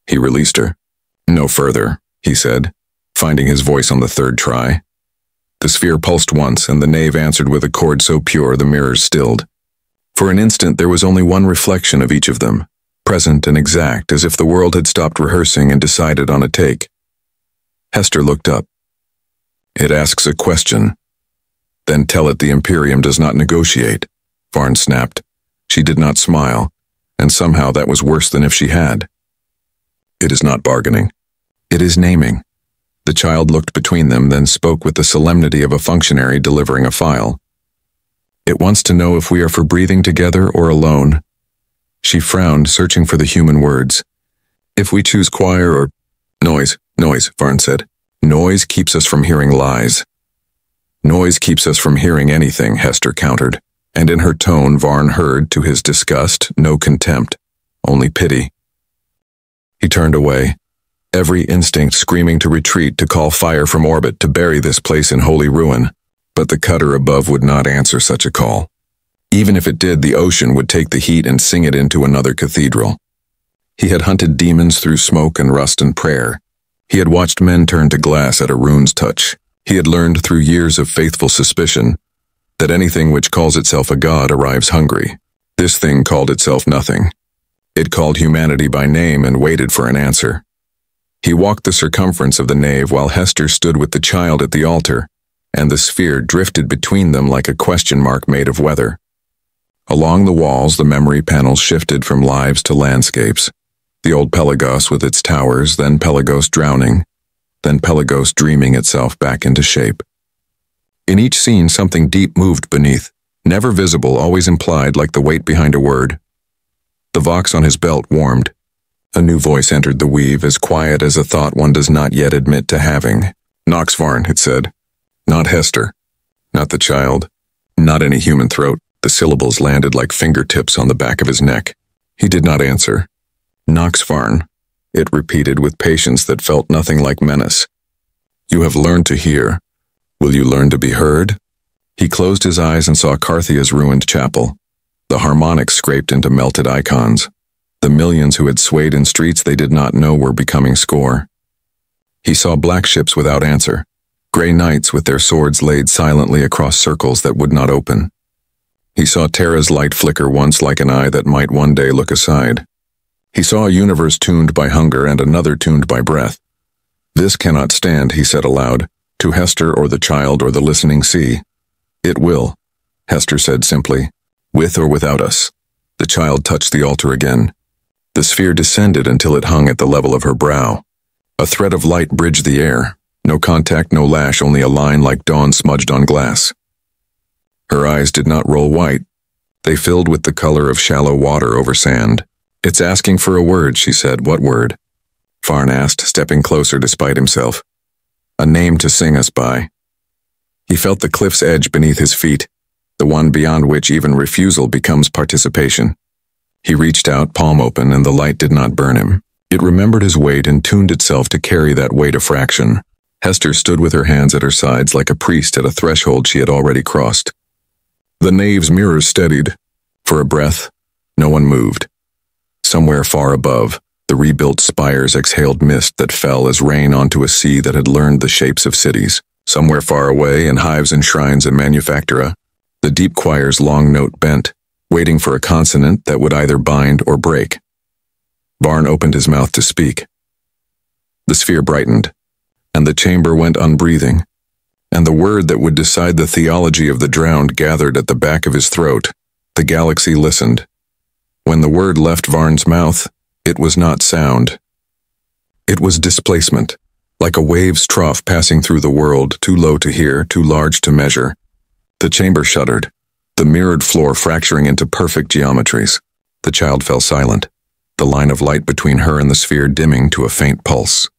He released her. No further, he said, finding his voice on the third try. The sphere pulsed once, and the nave answered with a chord so pure the mirrors stilled. For an instant there was only one reflection of each of them, present and exact, as if the world had stopped rehearsing and decided on a take. Hester looked up. It asks a question. Then tell it the Imperium does not negotiate, Varn snapped. She did not smile, and somehow that was worse than if she had. It is not bargaining. It is naming. The child looked between them, then spoke with the solemnity of a functionary delivering a file. It wants to know if we are for breathing together or alone. She frowned, searching for the human words. If we choose choir or... Noise, Varn said. Noise keeps us from hearing lies. Noise keeps us from hearing anything, Hester countered, and in her tone Varn heard, to his disgust, no contempt, only pity. He turned away, every instinct screaming to retreat, to call fire from orbit, to bury this place in holy ruin, but the cutter above would not answer such a call. Even if it did, the ocean would take the heat and sing it into another cathedral. He had hunted demons through smoke and rust and prayer. He had watched men turn to glass at a rune's touch. He had learned through years of faithful suspicion that anything which calls itself a god arrives hungry. This thing called itself nothing. It called humanity by name and waited for an answer. He walked the circumference of the nave while Hester stood with the child at the altar, and the sphere drifted between them like a question mark made of weather. Along the walls, the memory panels shifted from lives to landscapes. The old Pelagos with its towers, then Pelagos drowning, then Pelagos dreaming itself back into shape. In each scene, something deep moved beneath, never visible, always implied, like the weight behind a word. The vox on his belt warmed. A new voice entered the weave, as quiet as a thought one does not yet admit to having. Nox Varn, it said. Not Hester. Not the child. Not any human throat. The syllables landed like fingertips on the back of his neck. He did not answer. Nox Varn, it repeated with patience that felt nothing like menace. You have learned to hear. Will you learn to be heard? He closed his eyes and saw Carthia's ruined chapel. The harmonics scraped into melted icons. The millions who had swayed in streets they did not know were becoming score. He saw black ships without answer, gray knights with their swords laid silently across circles that would not open. He saw Terra's light flicker once like an eye that might one day look aside. He saw a universe tuned by hunger and another tuned by breath. This cannot stand, he said aloud, to Hester or the child or the listening sea. It will, Hester said simply, with or without us. The child touched the altar again. The sphere descended until it hung at the level of her brow. A thread of light bridged the air. No contact, no lash, only a line like dawn smudged on glass. Her eyes did not roll white. They filled with the color of shallow water over sand. It's asking for a word, she said. What word? Varn asked, stepping closer despite himself. A name to sing us by. He felt the cliff's edge beneath his feet, the one beyond which even refusal becomes participation. He reached out, palm open, and the light did not burn him. It remembered his weight and tuned itself to carry that weight a fraction. Hester stood with her hands at her sides like a priest at a threshold she had already crossed. The nave's mirrors steadied. For a breath, no one moved. Somewhere far above, the rebuilt spires exhaled mist that fell as rain onto a sea that had learned the shapes of cities. Somewhere far away, in hives and shrines and manufactura, the deep choir's long note bent, waiting for a consonant that would either bind or break. Varn opened his mouth to speak. The sphere brightened, and the chamber went unbreathing, and the word that would decide the theology of the drowned gathered at the back of his throat. The galaxy listened. When the word left Varn's mouth, it was not sound. It was displacement, like a wave's trough passing through the world, too low to hear, too large to measure. The chamber shuddered, the mirrored floor fracturing into perfect geometries. The child fell silent, the line of light between her and the sphere dimming to a faint pulse.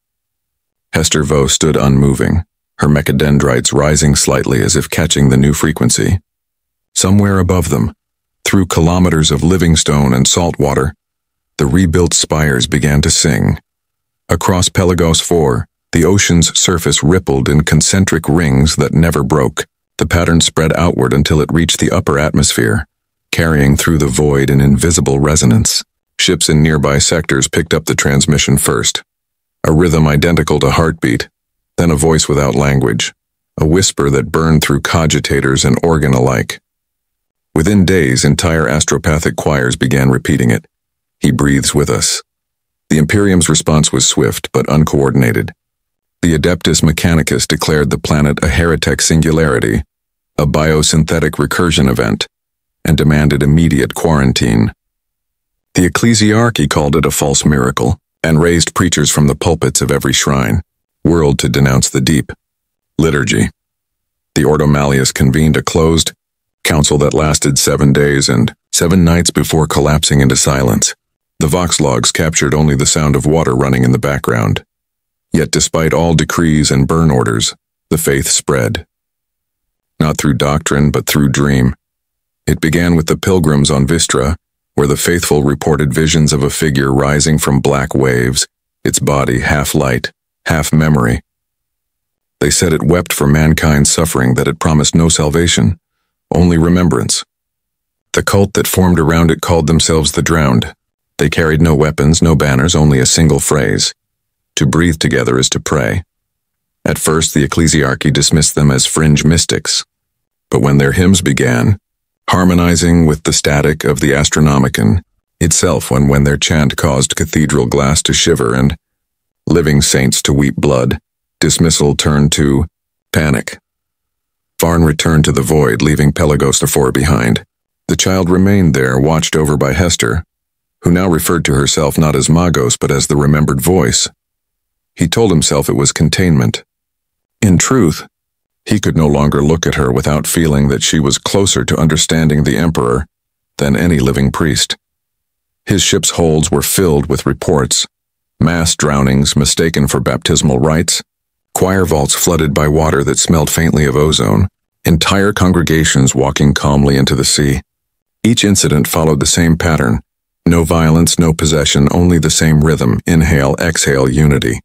Hester Vo stood unmoving, her mechadendrites rising slightly as if catching the new frequency. Somewhere above them, through kilometers of living stone and salt water, the rebuilt spires began to sing. Across Pelagos 4, the ocean's surface rippled in concentric rings that never broke. The pattern spread outward until it reached the upper atmosphere, carrying through the void an invisible resonance. Ships in nearby sectors picked up the transmission first. A rhythm identical to heartbeat, then a voice without language, a whisper that burned through cogitators and organ alike. Within days, entire astropathic choirs began repeating it. He breathes with us. The Imperium's response was swift but uncoordinated. The Adeptus Mechanicus declared the planet a heretic singularity, a biosynthetic recursion event, and demanded immediate quarantine. The Ecclesiarchy called it a false miracle, and raised preachers from the pulpits of every shrine, whirled to denounce the deep. Liturgy. The Ordo Malleus convened a closed council that lasted 7 days and 7 nights before collapsing into silence. The Vox logs captured only the sound of water running in the background. Yet despite all decrees and burn orders, the faith spread. Not through doctrine, but through dream. It began with the pilgrims on Vistra, where the faithful reported visions of a figure rising from black waves, its body half light, half memory. They said it wept for mankind's suffering, that it promised no salvation, only remembrance. The cult that formed around it called themselves the Drowned. They carried no weapons, no banners, only a single phrase. To breathe together is to pray. At first, the Ecclesiarchy dismissed them as fringe mystics. But when their hymns began, harmonizing with the static of the Astronomican itself, when their chant caused cathedral glass to shiver and living saints to weep blood, dismissal turned to panic. Varn returned to the void, leaving Pelagos IV behind. The child remained there, watched over by Hester, who now referred to herself not as Magos but as the remembered voice. He told himself it was containment. In truth, he could no longer look at her without feeling that she was closer to understanding the Emperor than any living priest. His ship's holds were filled with reports, mass drownings mistaken for baptismal rites, choir vaults flooded by water that smelled faintly of ozone, entire congregations walking calmly into the sea. Each incident followed the same pattern. No violence, no possession, only the same rhythm, inhale, exhale, unity.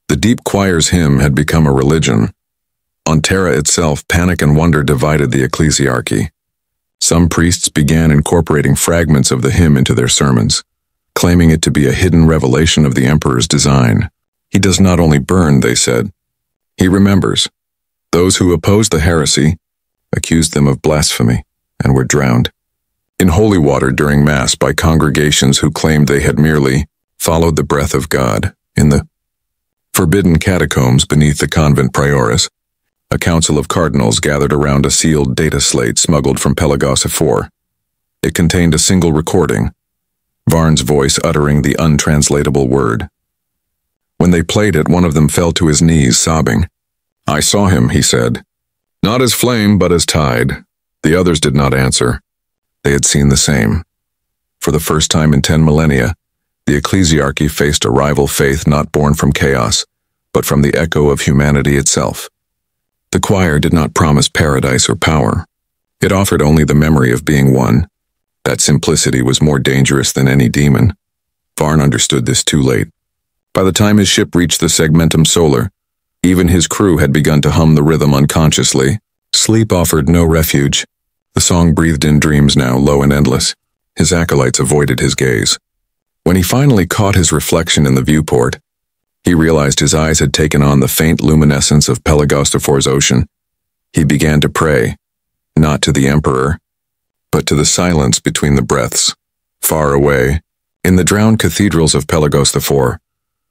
The deep choir's hymn had become a religion. On Terra itself, panic and wonder divided the Ecclesiarchy. Some priests began incorporating fragments of the hymn into their sermons, claiming it to be a hidden revelation of the Emperor's design. He does not only burn, they said. He remembers. Those who opposed the heresy accused them of blasphemy and were drowned in holy water during Mass by congregations who claimed they had merely followed the breath of God. In the forbidden catacombs beneath the convent prioress, a council of cardinals gathered around a sealed data slate smuggled from Pelagos IV. It contained a single recording, Varn's voice uttering the untranslatable word. When they played it, one of them fell to his knees, sobbing. "I saw him," he said. "Not as flame, but as tide." The others did not answer. They had seen the same. For the first time in 10 millennia, the Ecclesiarchy faced a rival faith not born from chaos, but from the echo of humanity itself. The choir did not promise paradise or power. It offered only the memory of being one. That simplicity was more dangerous than any demon. Varn understood this too late. By the time his ship reached the Segmentum Solar, even his crew had begun to hum the rhythm unconsciously. Sleep offered no refuge. The song breathed in dreams now, low and endless. His acolytes avoided his gaze. When he finally caught his reflection in the viewport, he realized his eyes had taken on the faint luminescence of Pelagos IV's ocean. He began to pray, not to the Emperor, but to the silence between the breaths. Far away, in the drowned cathedrals of Pelagos IV,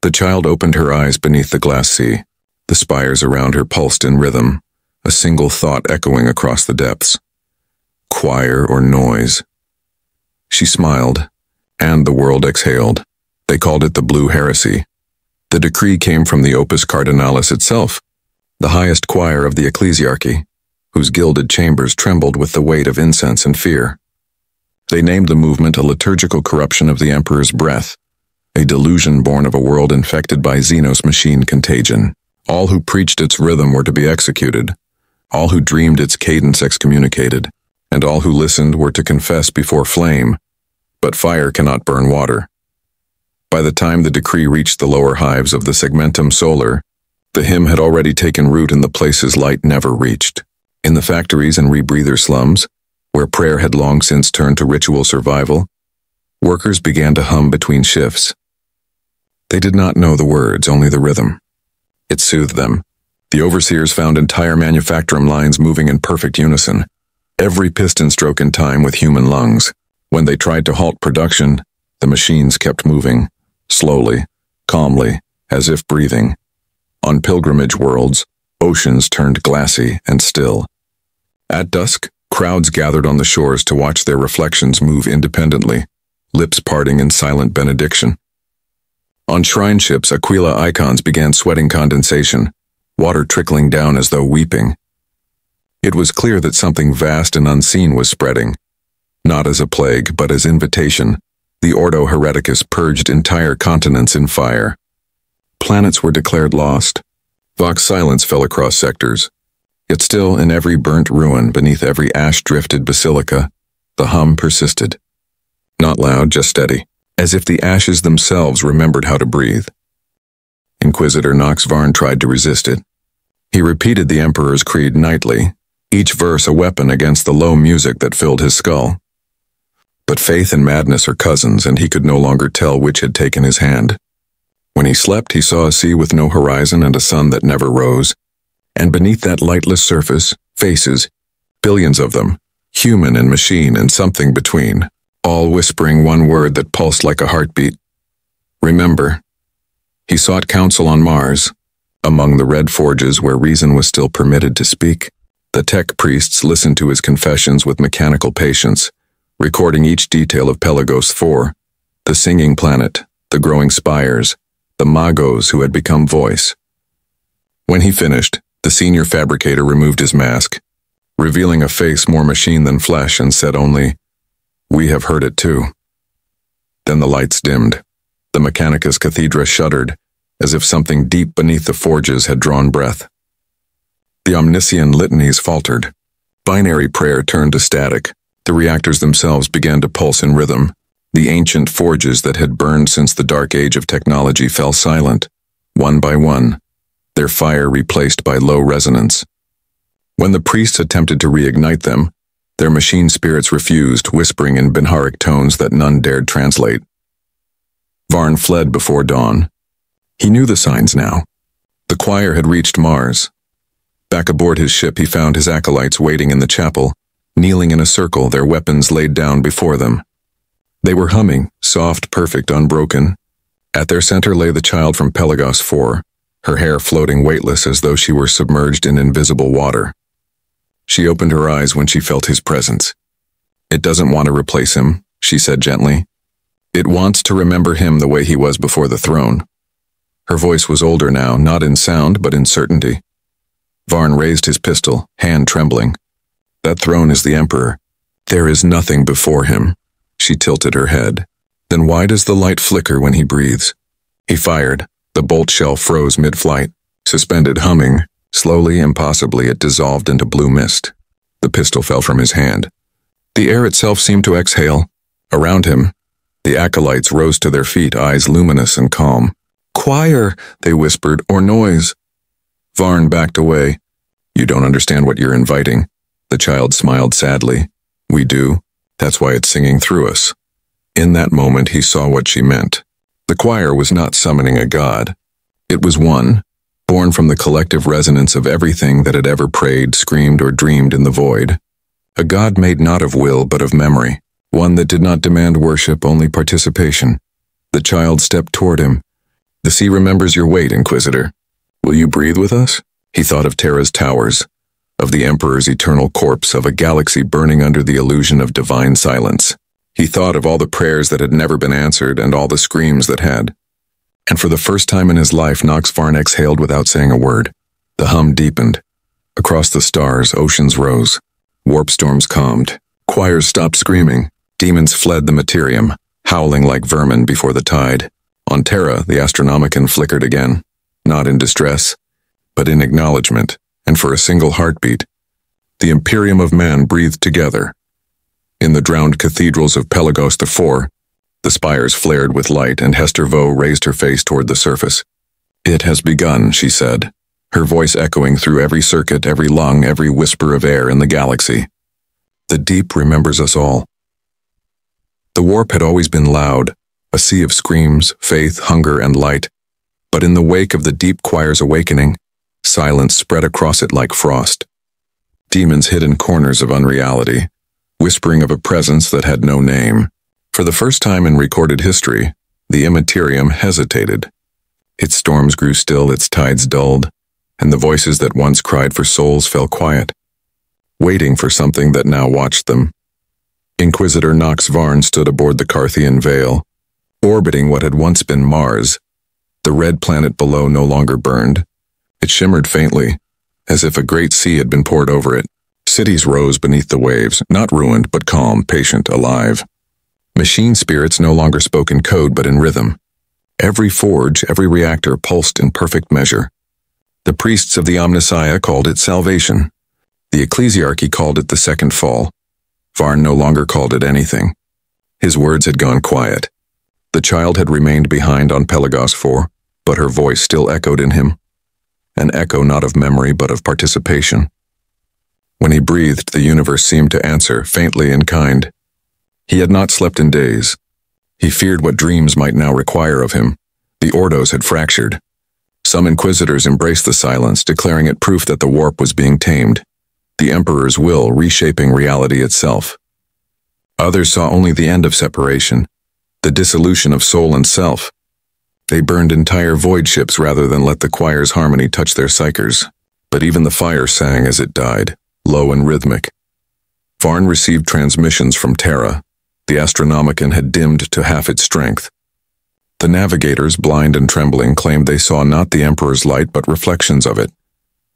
the child opened her eyes beneath the glass sea. The spires around her pulsed in rhythm, a single thought echoing across the depths. Choir or noise. She smiled, and the world exhaled. They called it the Blue Heresy. The decree came from the Opus Cardinalis itself, the highest choir of the Ecclesiarchy, whose gilded chambers trembled with the weight of incense and fear. They named the movement a liturgical corruption of the Emperor's breath, a delusion born of a world infected by Xenos machine contagion. All who preached its rhythm were to be executed, all who dreamed its cadence excommunicated, and all who listened were to confess before flame, but fire cannot burn water. By the time the decree reached the lower hives of the Segmentum Solar, the hymn had already taken root in the places light never reached. In the factories and rebreather slums, where prayer had long since turned to ritual survival, workers began to hum between shifts. They did not know the words, only the rhythm. It soothed them. The overseers found entire manufacturing lines moving in perfect unison, every piston stroke in time with human lungs. When they tried to halt production, The machines kept moving, slowly, calmly, as if breathing. On pilgrimage worlds, oceans turned glassy and still. At dusk, crowds gathered on the shores to watch their reflections move independently, lips parting in silent benediction. On shrine ships, Aquila icons began sweating condensation, water trickling down as though weeping. It was clear that something vast and unseen was spreading. Not as a plague, but as invitation, the Ordo Hereticus purged entire continents in fire. Planets were declared lost. Vox silence fell across sectors. Yet still, in every burnt ruin, beneath every ash-drifted basilica, the hum persisted. Not loud, just steady, as if the ashes themselves remembered how to breathe. Inquisitor Nox Varn tried to resist it. He repeated the Emperor's creed nightly, each verse a weapon against the low music that filled his skull. But faith and madness are cousins, and he could no longer tell which had taken his hand. When he slept, he saw a sea with no horizon and a sun that never rose. And beneath that lightless surface, faces, billions of them, human and machine and something between, all whispering one word that pulsed like a heartbeat. Remember. He sought counsel on Mars, among the red forges where reason was still permitted to speak. The tech priests listened to his confessions with mechanical patience, recording each detail of Pelagos IV, the singing planet, the growing spires, the magos who had become voice. When he finished, the senior fabricator removed his mask, revealing a face more machine than flesh, and said only, "We have heard it too." Then the lights dimmed. The Mechanicus Cathedra shuddered, as if something deep beneath the forges had drawn breath. The omniscient litanies faltered. Binary prayer turned to static. The reactors themselves began to pulse in rhythm. The ancient forges that had burned since the dark age of technology fell silent, one by one, their fire replaced by low resonance. When the priests attempted to reignite them, their machine spirits refused, whispering in Binharic tones that none dared translate. Varn fled before dawn. He knew the signs now. The choir had reached Mars. Back aboard his ship, he found his acolytes waiting in the chapel, kneeling in a circle, their weapons laid down before them. They were humming, soft, perfect, unbroken. At their center lay the child from Pelagos IV, her hair floating weightless as though she were submerged in invisible water. She opened her eyes when she felt his presence. "It doesn't want to replace him," she said gently. "It wants to remember him the way he was before the throne." Her voice was older now, not in sound, but in certainty. Varn raised his pistol, hand trembling. "That throne is the Emperor. There is nothing before him." She tilted her head. "Then why does the light flicker when he breathes?" He fired. The bolt shell froze mid-flight, suspended, humming. Slowly, impossibly, it dissolved into blue mist. The pistol fell from his hand. The air itself seemed to exhale. Around him, the acolytes rose to their feet, eyes luminous and calm. "Choir," they whispered, "or noise." Varn backed away. "You don't understand what you're inviting." The child smiled sadly. "We do. That's why it's singing through us." In that moment, he saw what she meant. The choir was not summoning a god. It was one, born from the collective resonance of everything that had ever prayed, screamed, or dreamed in the void. A god made not of will, but of memory. One that did not demand worship, only participation. The child stepped toward him. "The sea remembers your weight, Inquisitor. Will you breathe with us?" He thought of Terra's towers, of the Emperor's eternal corpse, of a galaxy burning under the illusion of divine silence. He thought of all the prayers that had never been answered and all the screams that had. And for the first time in his life, Nox Varn exhaled without saying a word. The hum deepened. Across the stars, oceans rose. Warp storms calmed. Choirs stopped screaming. Demons fled the Imperium, howling like vermin before the tide. On Terra, the Astronomican flickered again, not in distress, but in acknowledgement, and for a single heartbeat, the Imperium of man breathed together. In the drowned cathedrals of Pelagos IV, the spires flared with light, and Hester Vo raised her face toward the surface. "It has begun," she said, her voice echoing through every circuit, every lung, every whisper of air in the galaxy. "The deep remembers us all." The warp had always been loud, a sea of screams, faith, hunger, and light. But in the wake of the deep choir's awakening, silence spread across it like frost. Demons hid in corners of unreality, whispering of a presence that had no name. For the first time in recorded history, the Imperium hesitated. Its storms grew still, its tides dulled, and the voices that once cried for souls fell quiet, waiting for something that now watched them. Inquisitor Nox Varn stood aboard the Carthian Vale, orbiting what had once been Mars. The red planet below no longer burned. It shimmered faintly, as if a great sea had been poured over it. Cities rose beneath the waves, not ruined, but calm, patient, alive. Machine spirits no longer spoke in code, but in rhythm. Every forge, every reactor pulsed in perfect measure. The priests of the Omnissiah called it salvation. The ecclesiarchy called it the second fall. Varn no longer called it anything. His words had gone quiet. The child had remained behind on Pelagos 4, but her voice still echoed in him. An echo not of memory, but of participation. When he breathed, the universe seemed to answer, faintly and kind. He had not slept in days. He feared what dreams might now require of him. The Ordos had fractured. Some Inquisitors embraced the silence, declaring it proof that the warp was being tamed, the Emperor's will reshaping reality itself. Others saw only the end of separation, the dissolution of soul and self. They burned entire voidships rather than let the choir's harmony touch their psychers. But even the fire sang as it died, low and rhythmic. Varn received transmissions from Terra. The Astronomican had dimmed to half its strength. The navigators, blind and trembling, claimed they saw not the Emperor's light but reflections of it,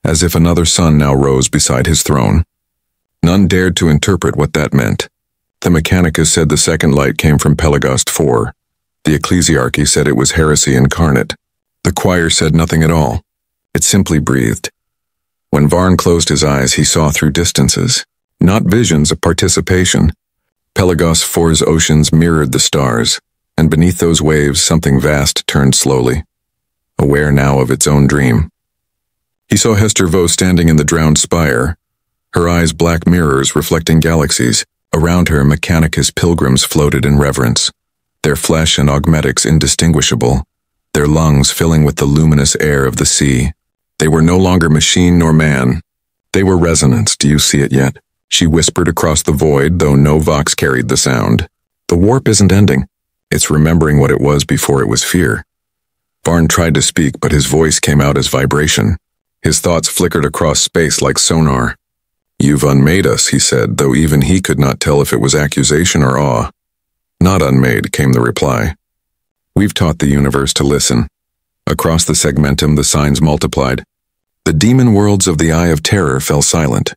as if another sun now rose beside his throne. None dared to interpret what that meant. The Mechanicus said the second light came from Pelagos 4. The ecclesiarchy said it was heresy incarnate. The choir said nothing at all. It simply breathed. When Varn closed his eyes, he saw through distances, not visions of participation. Pelagos 4's oceans mirrored the stars, and beneath those waves something vast turned slowly, aware now of its own dream. He saw Hester Vo standing in the drowned spire, her eyes black mirrors reflecting galaxies. Around her, Mechanicus pilgrims floated in reverence, their flesh and augmetics indistinguishable, their lungs filling with the luminous air of the sea. They were no longer machine nor man. They were resonance. Do you see it yet? She whispered across the void, though no vox carried the sound. The warp isn't ending. It's remembering what it was before it was fear. Varn tried to speak, but his voice came out as vibration. His thoughts flickered across space like sonar. "You've unmade us," he said, though even he could not tell if it was accusation or awe. "Not unmade," came the reply. "We've taught the universe to listen." Across the segmentum, the signs multiplied. The demon worlds of the Eye of Terror fell silent.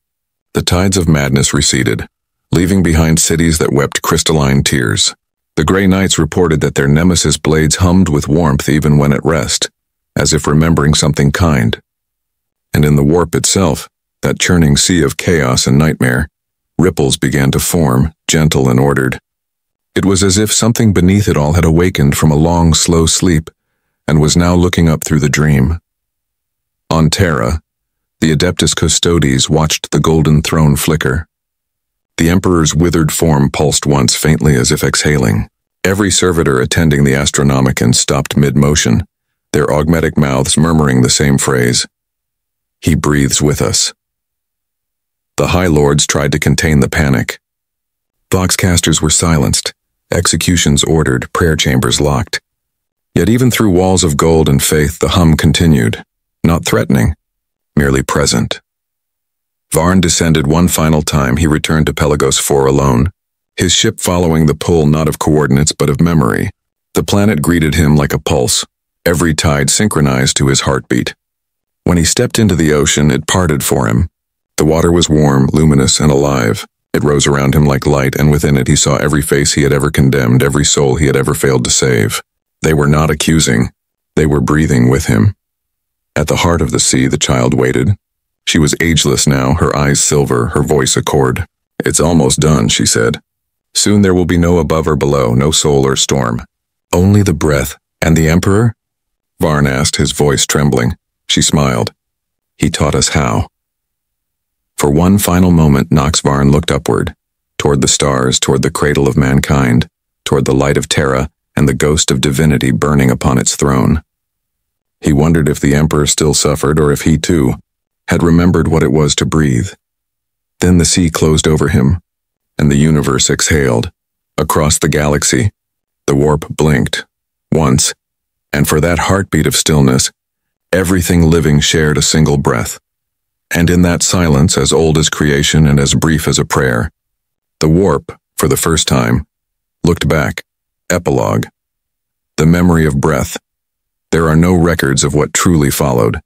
The tides of madness receded, leaving behind cities that wept crystalline tears. The Grey Knights reported that their nemesis blades hummed with warmth even when at rest, as if remembering something kind. And in the warp itself, that churning sea of chaos and nightmare, ripples began to form, gentle and ordered. It was as if something beneath it all had awakened from a long, slow sleep and was now looking up through the dream. On Terra, the Adeptus Custodes watched the golden throne flicker. The Emperor's withered form pulsed once faintly as if exhaling. Every servitor attending the Astronomican stopped mid-motion, their augmetic mouths murmuring the same phrase. "He breathes with us." The High Lords tried to contain the panic. Voxcasters were silenced, executions ordered, prayer chambers locked. Yet even through walls of gold and faith, the hum continued, not threatening, merely present. Varn descended one final time. He returned to Pelagos 4 alone, his ship following the pull not of coordinates but of memory. The planet greeted him like a pulse, every tide synchronized to his heartbeat. When he stepped into the ocean, it parted for him. The water was warm, luminous, and alive. It rose around him like light, and within it he saw every face he had ever condemned, every soul he had ever failed to save. They were not accusing. They were breathing with him. At the heart of the sea, the child waited. She was ageless now, her eyes silver, her voice a chord. "It's almost done," she said. "Soon there will be no above or below, no soul or storm. Only the breath." "And the Emperor?" Varn asked, his voice trembling. She smiled. "He taught us how." For one final moment, Nox Varn looked upward, toward the stars, toward the cradle of mankind, toward the light of Terra and the ghost of divinity burning upon its throne. He wondered if the Emperor still suffered, or if he, too, had remembered what it was to breathe. Then the sea closed over him, and the universe exhaled, Across the galaxy, the warp blinked, once, and for that heartbeat of stillness, everything living shared a single breath. And in that silence, as old as creation and as brief as a prayer, the warp, for the first time, looked back. Epilogue. The memory of breath. There are no records of what truly followed.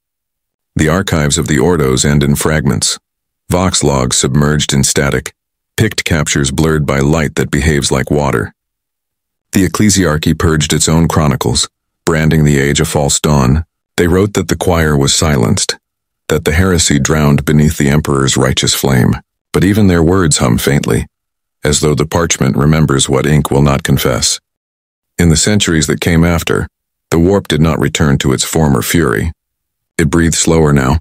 The archives of the Ordos end in fragments, vox logs submerged in static, picked captures blurred by light that behaves like water. The ecclesiarchy purged its own chronicles, branding the age a false dawn. They wrote that the choir was silenced, that the heresy drowned beneath the emperor's righteous flame, but even their words hum faintly, as though the parchment remembers what ink will not confess. In the centuries that came after, the warp did not return to its former fury. It breathed slower now,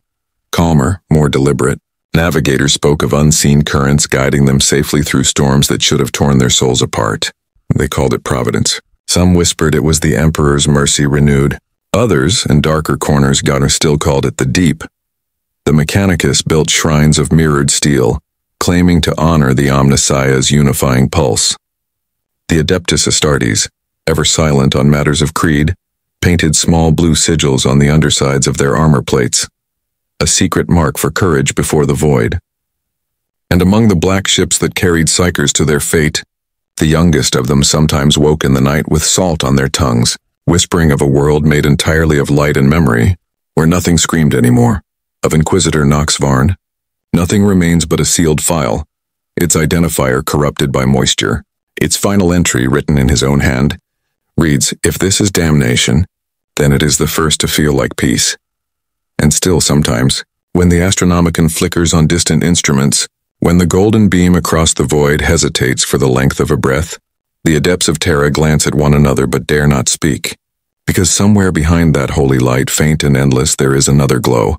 calmer, more deliberate. Navigators spoke of unseen currents guiding them safely through storms that should have torn their souls apart. They called it providence. Some whispered it was the emperor's mercy renewed. Others, in darker corners, still called it the deep. The Mechanicus built shrines of mirrored steel, claiming to honor the Omnissiah's unifying pulse. The Adeptus Astartes, ever silent on matters of creed, painted small blue sigils on the undersides of their armor plates, a secret mark for courage before the void. And among the black ships that carried psychers to their fate, the youngest of them sometimes woke in the night with salt on their tongues, whispering of a world made entirely of light and memory, where nothing screamed anymore. Of Inquisitor Nox Varn, nothing remains but a sealed file, its identifier corrupted by moisture. Its final entry, written in his own hand, reads, "If this is damnation, then it is the first to feel like peace." And still sometimes, when the Astronomican flickers on distant instruments, when the golden beam across the void hesitates for the length of a breath, the adepts of Terra glance at one another but dare not speak, because somewhere behind that holy light, faint and endless, there is another glow,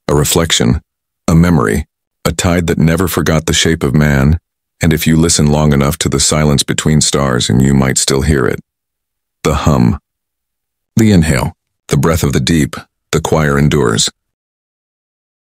a reflection, a memory, a tide that never forgot the shape of man, and if you listen long enough to the silence between stars, and you might still hear it. The hum. The inhale, the breath of the deep, the choir endures.